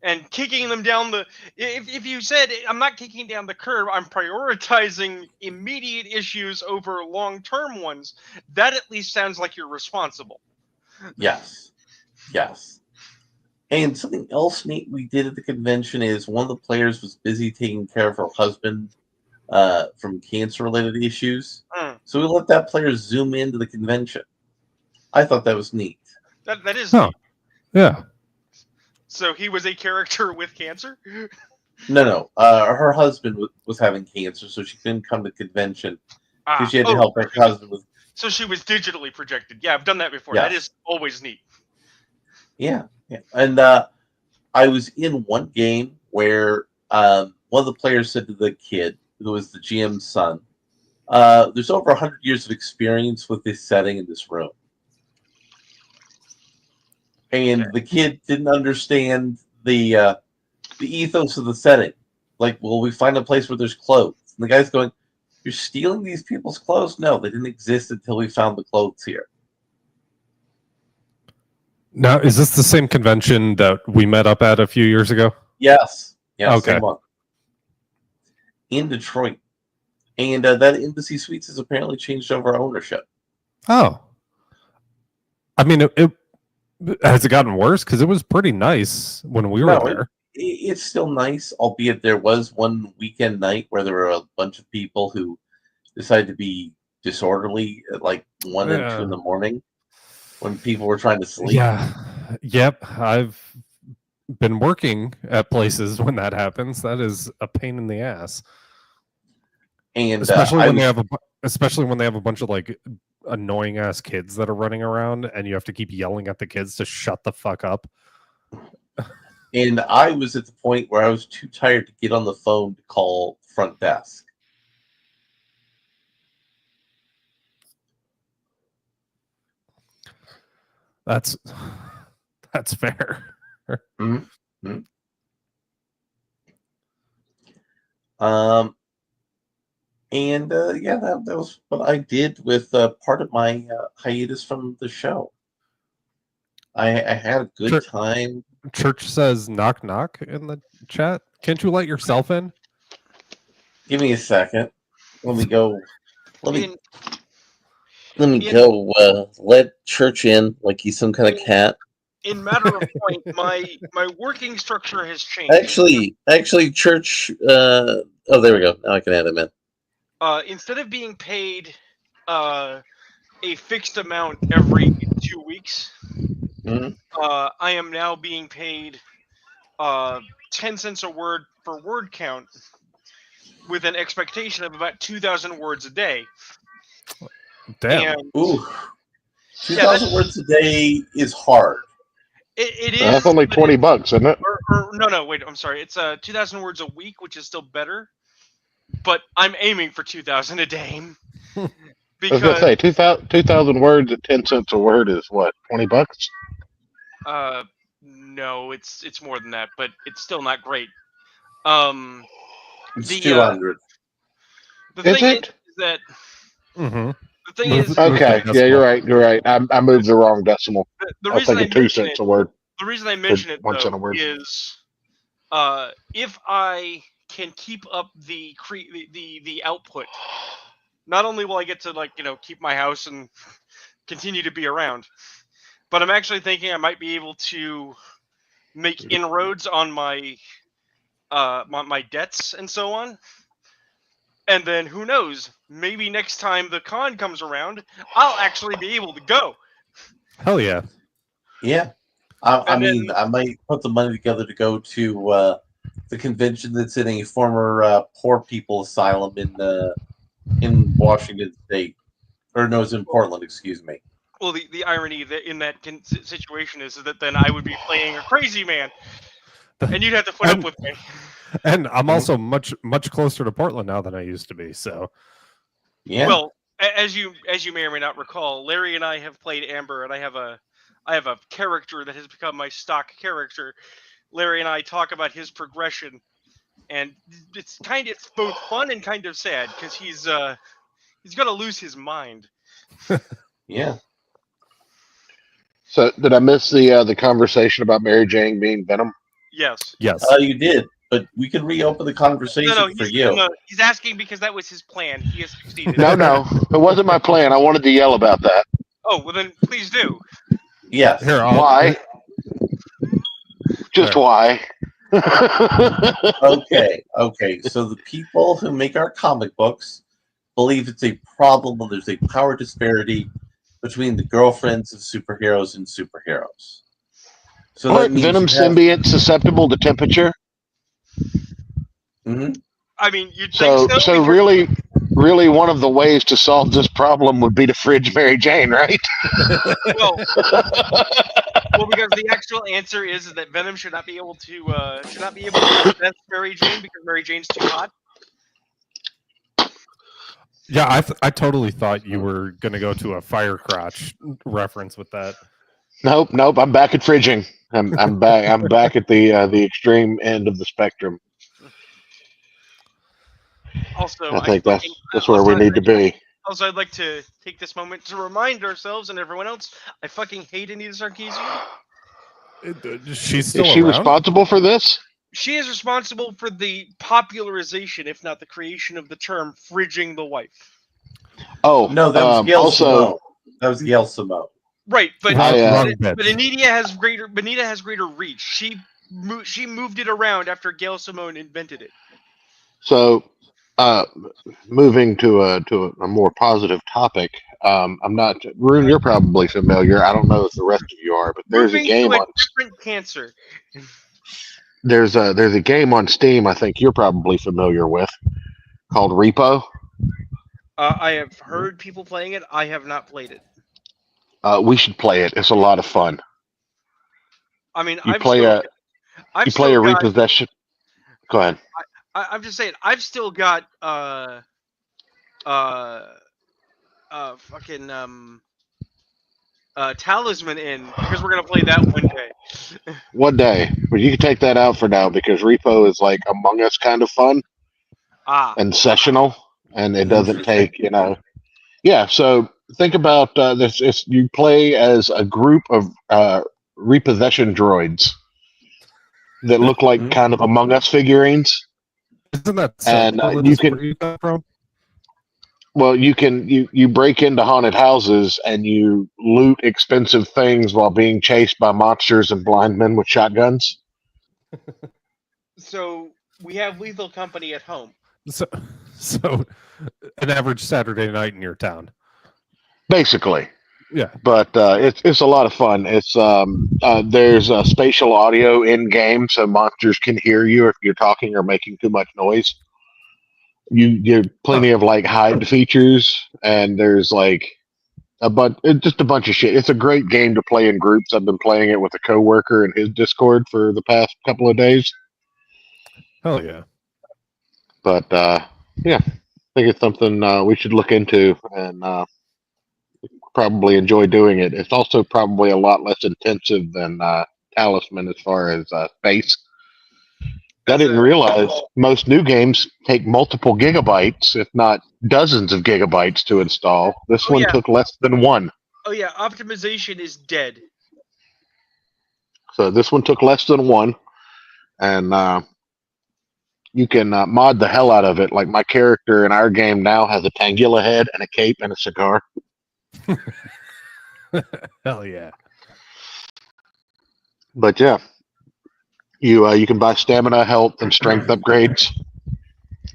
And kicking them down if you said, I'm not kicking down the curb, I'm prioritizing immediate issues over long-term ones, that at least sounds like you're responsible. Yes. And something else neat we did at the convention is one of the players was busy taking care of her husband from cancer-related issues. So we let that player zoom into the convention. I thought that was neat. That is neat. Yeah. So he was a character with cancer? No. Her husband was having cancer, so she couldn't come to convention because she had to help her husband with. So she was digitally projected. Yeah, I've done that before. Yeah. That is always neat. Yeah. And I was in one game where one of the players said to the kid, who was the GM's son, there's over 100 years of experience with this setting in this room. And the kid didn't understand the ethos of the setting. Like, well, we find a place where there's clothes. And the guy's going, you're stealing these people's clothes? No, they didn't exist until we found the clothes here. Now, is this the same convention that we met up at a few years ago? Yes. Yeah, okay. Same one. In Detroit. And that Embassy Suites has apparently changed over ownership. Oh. I mean, it has it gotten worse? Because it was pretty nice when we were there. It's still nice, albeit there was one weekend night where there were a bunch of people who decided to be disorderly at like 1 and 2 in the morning when people were trying to sleep. Yeah. Yep. I've been working at places when that happens. That is a pain in the ass. And especially when they have a bunch of like annoying ass kids that are running around and you have to keep yelling at the kids to shut the fuck up. And I was at the point where I was too tired to get on the phone to call front desk. That's fair. Yeah, that was what I did with part of my hiatus from the show. I had a good Sure. time. Church says knock knock in the chat. Can't you let yourself in? Give me a second. Let me go. Let me. In, Let me in- go. Let Church in like he's some kind of cat. in matter of point, my working structure has changed. Actually, Church. Oh, there we go. Now I can add him in. Instead of being paid a fixed amount every 2 weeks, Mhm. I am now being paid 10 cents a word for word count, with an expectation of about 2,000 words a day. Damn. And Ooh, Yeah, 2,000 words a day is hard. it is. That's only but $20, isn't it? no, wait. I'm sorry. It's 2,000 words a week, which is still better. But I'm aiming for 2,000 a day I was because gonna say 2,000 words at 10 cents a word is what, $20? no, it's more than that, but it's still not great. It's The 200. the Is thing it? is that Mm-hmm. the thing Move- is move Okay, the yeah, you're decimal. right. I moved the wrong decimal. the I was reason I thinking 2 mention cents it. a word. The reason I mention it 1 cent a though word. is if I can keep up the output, not only will I get to keep my house and continue to be around, but I'm actually thinking I might be able to make inroads on my my debts and so on. And then who knows? Maybe next time the con comes around, I'll actually be able to go. Hell yeah. Yeah. I And mean, then- I might put the money together to go to the convention that's in a former poor people asylum in Washington State. Or no, it's in Portland, excuse me. Well, the irony in that situation is that then I would be playing a crazy man, and you'd have to put up with me. And I'm also much closer to Portland now than I used to be. So Yeah. Well, as you may or may not recall, Larry and I have played Amber, and I have a character that has become my stock character. Larry and I talk about his progression, and it's both fun and kind of sad because he's gonna lose his mind. Yeah. So did I miss the conversation about Mary Jane being Venom? Yes. yes. You did, but we can reopen the conversation for you. No, he's asking because that was his plan. He has succeeded. No, it wasn't my plan. I wanted to yell about that. Oh, well then please do. Yes. Here, Why? Just There. why? Okay. So the people who make our comic books believe it's a problem when there's a power disparity between the girlfriends of superheroes and superheroes. So that Aren't means Venom you have- symbiotes susceptible to temperature? Mhm. I mean, you'd So think so. because- really, one of the ways to solve this problem would be to fridge Mary Jane, right? Well, because the actual answer is that Venom should not be able to possess Mary Jane because Mary Jane's too hot. Yeah, I totally thought you were gonna go to a fire crotch reference with that. Nope. I'm back at fridging. I'm back. I'm back at the extreme end of the spectrum. Also, I think that's where we also, need to be. Also, I'd like to take this moment to remind ourselves and everyone else, I fucking hate Anita Sarkeesian. She's still Is she around. responsible for this? She is responsible for the popularization, if not the creation, of the term "fridging the wife." Oh No, that was Gail also. Simone. That was Gail Simone. Right, but Wrong but bitch. Anita has greater reach. She moved it around after Gail Simone invented it. So, moving to a more positive topic. I'm not. Rune, you're probably familiar. I don't know if the rest of you are, but there's a Moving game to a on. different cancer. There's a game on Steam. I think you're probably familiar with, called Repo. I have heard people playing it. I have not played it. We should play it. It's a lot of fun. I mean, You I've play still, a I've you play still a got, repossession. Go ahead. I'm just saying, I've still got fucking Talisman in because we're gonna play that one day. One day, but you can take that out for now because Repo is like Among Us kind of fun. and sessional, and it doesn't take, yeah. So think about this: you play as a group of repossession droids that look like kind of Among Us figurines. Isn't that And Sentinel that you is can- where you come from? Well, you break into haunted houses and you loot expensive things while being chased by monsters and blind men with shotguns. So we have Lethal Company at home. So an average Saturday night in your town. Basically. Yeah. But it's a lot of fun. It's there's spatial audio in game, so monsters can hear you if you're talking or making too much noise. You plenty of like hide features, and there's like just a bunch of shit. It's a great game to play in groups. I've been playing it with a coworker in his Discord for the past couple of days. Hell yeah. But yeah, I think it's something we should look into and probably enjoy doing it. It's also probably a lot less intensive than Talisman as far as space. I didn't realize most new games take multiple gigabytes, if not dozens of gigabytes to install. This one took less than one. Oh yeah, optimization is dead. So this one took less than one, and you can mod the hell out of it. Like my character in our game now has a Tangula head and a cape and a cigar. Hell yeah. But yeah, you can buy stamina, health, and strength upgrades,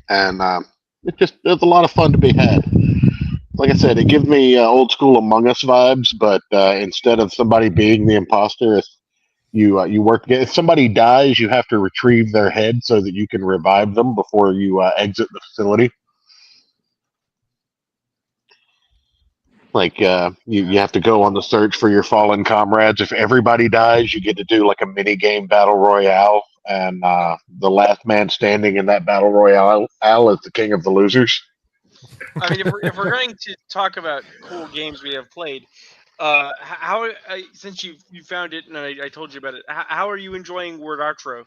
and it's a lot of fun to be had. Like I said, it gives me old school Among Us vibes, but instead of somebody being the imposter, you work together. If somebody dies, you have to retrieve their head so that you can revive them before you exit the facility. Like you have to go on the search for your fallen comrades. If everybody dies, you get to do like a mini game battle royale, and the last man standing in that battle royale is the king of the losers. I mean, if we're going to talk about cool games we have played, how since you found it and I told you about it, how are you enjoying Word Outro?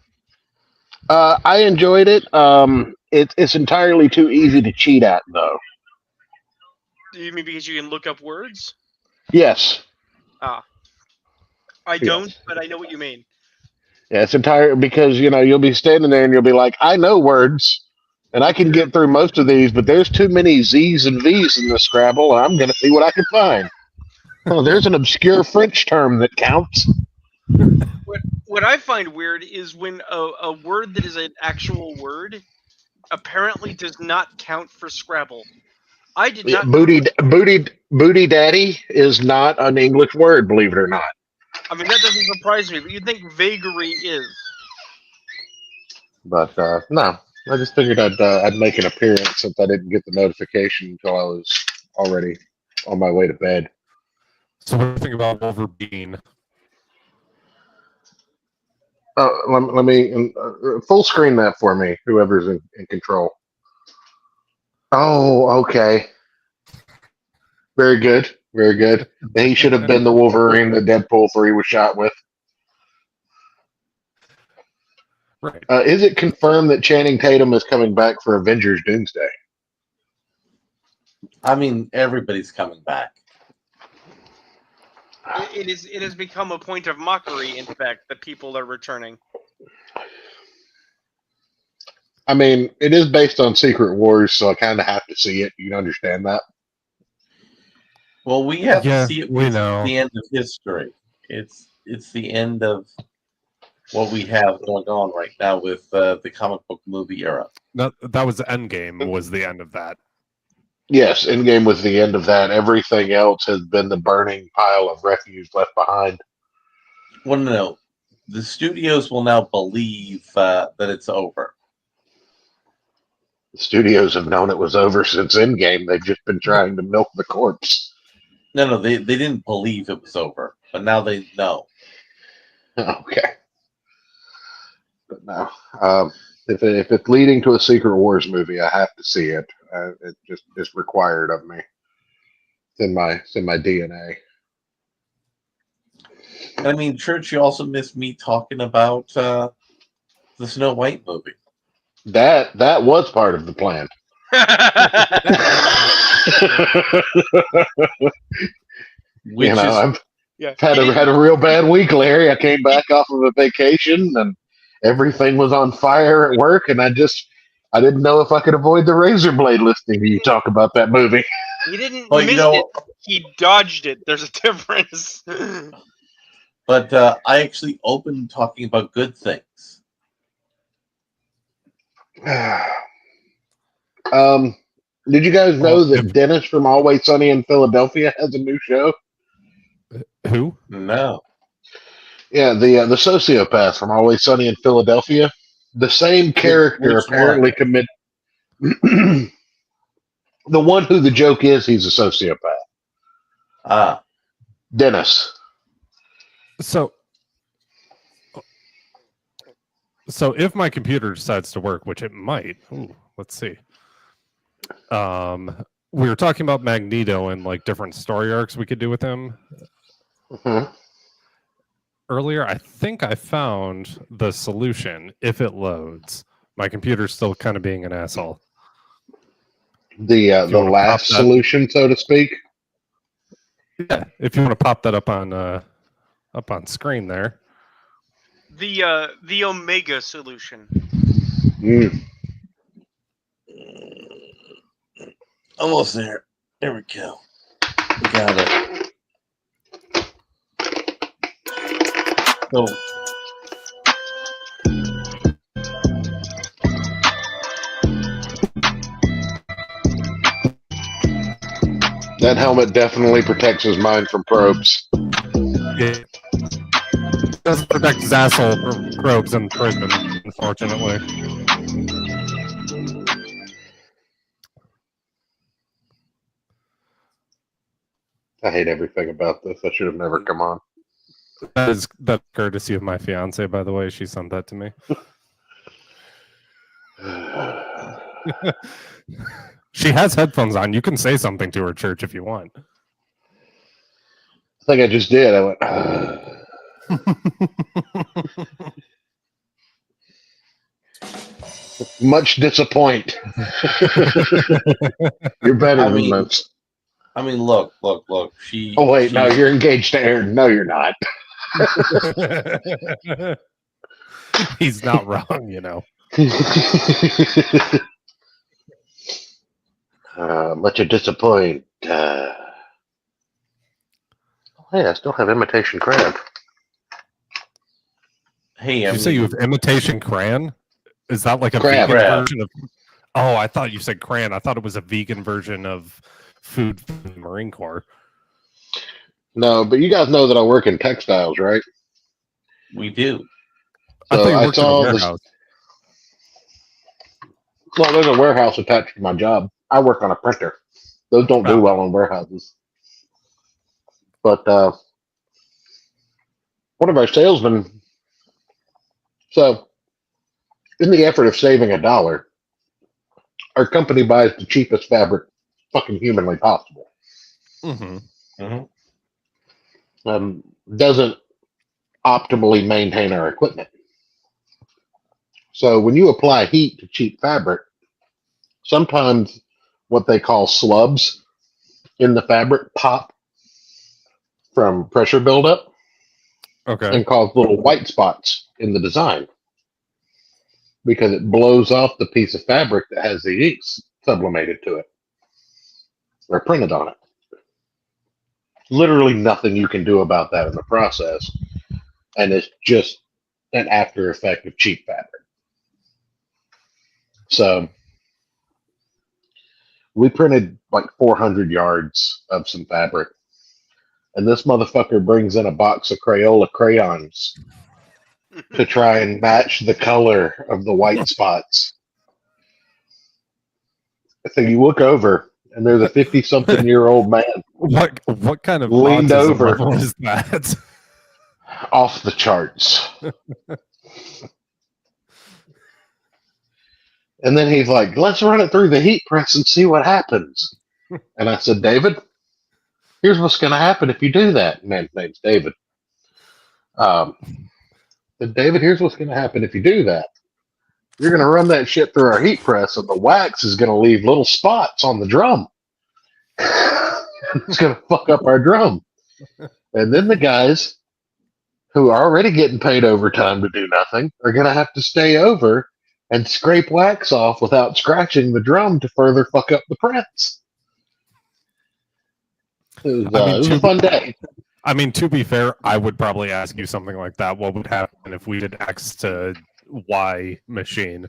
I enjoyed it. It's entirely too easy to cheat at, though. You mean because you can look up words? Yes. I don't, but I know what you mean. Yeah, it's entire because you'll be standing there and you'll be like, I know words, and I can get through most of these, but there's too many Z's and V's in the Scrabble, and I'm gonna see what I can find. Oh, there's an obscure French term that counts. What I find weird is when a word that is an actual word apparently does not count for Scrabble. I did not. Booty daddy is not an English word, believe it or not. I mean, that doesn't surprise me, but you'd think vagary is. But no, I just figured I'd make an appearance since I didn't get the notification until I was already on my way to bed. So what do you think about Wolverine? Let me full screen that for me, whoever's in control. Oh, okay. Very good. Very good. He should have been the Wolverine that Deadpool 3 was shot with. Right. Is it confirmed that Channing Tatum is coming back for Avengers Doomsday? I mean, everybody's coming back. It has become a point of mockery, in fact, that people are returning. I mean, it is based on Secret Wars, so I kind of have to see it. You can understand that. Well, we have Yeah, to see it. we It's know. the end of history. It's the end of what we have going on right now with the comic book movie era. No, that was Endgame. Was the end of that? Yes, Endgame was the end of that. Everything else has been the burning pile of refuse left behind. Well, no. The studios will now believe that it's over. The studios have known it was over since Endgame. They've just been trying to milk the corpse. No, they didn't believe it was over, but now they know. Okay. But no, if it's leading to a Secret Wars movie, I have to see it. It's required of me. It's in my DNA. I mean, Church, you also missed me talking about the Snow White movie. That was part of the plan. Which is I've Yeah. had a real bad week, Larry. I came back off of a vacation and everything was on fire at work, and I didn't know if I could avoid the razor blade listening to you talk about that movie. He didn't Well, miss it. He dodged it. There's a difference. but I actually opened talking about good things. Did you guys know that Dennis from Always Sunny in Philadelphia has a new show? Who? No. Yeah, the sociopath from Always Sunny in Philadelphia. The same character which apparently commit. The one who the joke is, he's a sociopath. Ah. Dennis. So if my computer decides to work, which it might, let's see. We were talking about Magneto and like different story arcs we could do with him. Mm-hmm. Earlier, I think I found the solution if it loads. My computer's still kind of being an asshole. The last solution, so to speak. Yeah, if you want to pop that up on screen there. The Omega solution. Mm. Almost there. There we go. We got it. So That helmet definitely protects his mind from probes. Yeah. Doesn't protect his asshole from probes in prison, unfortunately. I hate everything about this. I should have never come on. That's courtesy of my fiance, by the way. She sent that to me. She has headphones on. You can say something to her, Church, if you want. I think I just did. I went. Much disappoint. You're better than most. I mean, look. She. Oh wait, no, you're engaged to Aaron. No, you're not. He's not wrong, you know. Much a disappoint. Oh, hey, I still have imitation crab. Hey, Did you say you have imitation crayon? Is that like a Crab. vegan version of? Oh, I thought you said crayon. I thought it was a vegan version of food from the Marine Corps. No, but you guys know that I work in textiles, right? We do. I So thought you I worked in a saw warehouse. Well, there's a warehouse attached to my job. I work on a printer. Those don't do well in warehouses. But one of our salesmen, so in the effort of saving $1, our company buys the cheapest fabric fucking humanly possible. Mm-hmm. Mm-hmm. Doesn't optimally maintain our equipment. So when you apply heat to cheap fabric, sometimes what they call slubs in the fabric pop from pressure buildup Okay. and cause little white spots in the design because it blows off the piece of fabric that has the ink sublimated to it or printed on it. Literally nothing you can do about that in the process, and it's just an after effect of cheap fabric. So we printed like 400 yards of some fabric, and this motherfucker brings in a box of Crayola crayons to try and match the color of the white spots. So you look over, and there's a 50-something-year-old man What kind of leaned autism over. level is that? Off the charts. And then he's like, let's run it through the heat press and see what happens. And I said, David, here's what's going to happen if you do that. Man's name's David. But David, here's what's going to happen if you do that. You're going to run that shit through our heat press, and the wax is going to leave little spots on the drum. It's going to fuck up our drum. And then the guys who are already getting paid overtime to do nothing are going to have to stay over and scrape wax off without scratching the drum to further fuck up the press. It was a fun day. I mean, to be fair, I would probably ask you something like that. What would happen if we did X to Y machine?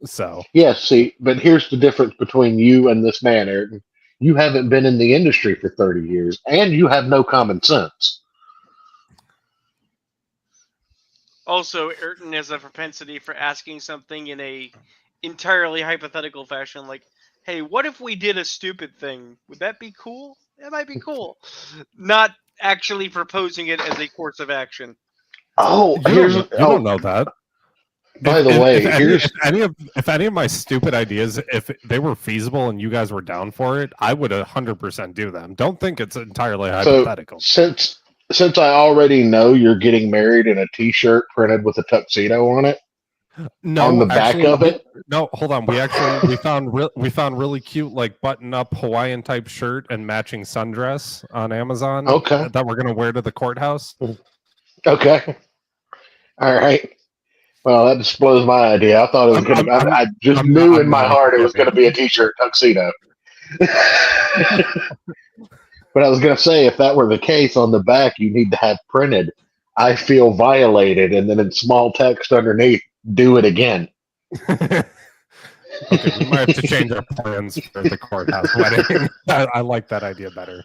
So Yes, see, but here's the difference between you and this man, Ayrton. You haven't been in the industry for 30 years, and you have no common sense. Also, Ayrton has a propensity for asking something in a entirely hypothetical fashion, like, "Hey, what if we did a stupid thing? Would that be cool? That might be cool." Not actually proposing it as a course of action. Oh, you don't know that. By the way, if any of my stupid ideas, if they were feasible and you guys were down for it, I would 100% do them. Don't think it's entirely hypothetical. Since I already know you're getting married in a T-shirt printed with a tuxedo on it, No, on the back of it. No, hold on. We found really cute like button up Hawaiian type shirt and matching sundress on Amazon. Okay. That we're gonna wear to the courthouse. Okay. All right. Well, that just blows my idea. I thought it was going to. I just knew in my heart it was going to be a T-shirt tuxedo. But I was going to say, if that were the case, on the back you need to have printed, "I feel violated," and then in small text underneath, "Do it again." Okay, we might have to change our plans for the courthouse wedding. I like that idea better.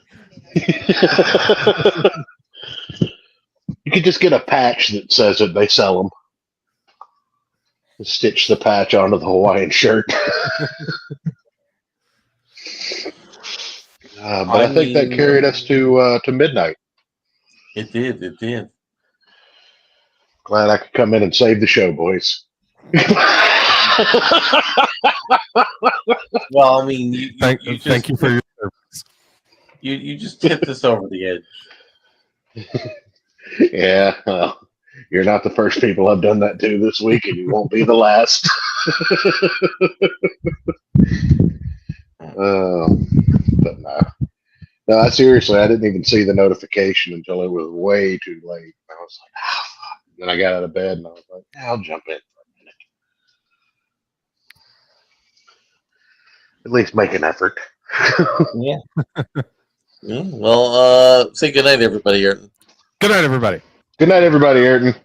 You could just get a patch that says that they sell them. Stitch the patch onto the Hawaiian shirt. But I think that carried us to midnight. It did. Glad I could come in and save the show, boys. Well, I mean, Thank you for your service. You just tipped us over the edge. Yeah, well, you're not the first people I've done that to this week, and you won't be the last. But no, seriously, I didn't even see the notification until it was way too late. I was like, "Ah, fuck." Then I got out of bed and I was like, "I'll jump in for a minute. At least make an effort." Yeah. Well, say goodnight, everybody, Ayrton. Good night, everybody. Good night, everybody, Ayrton.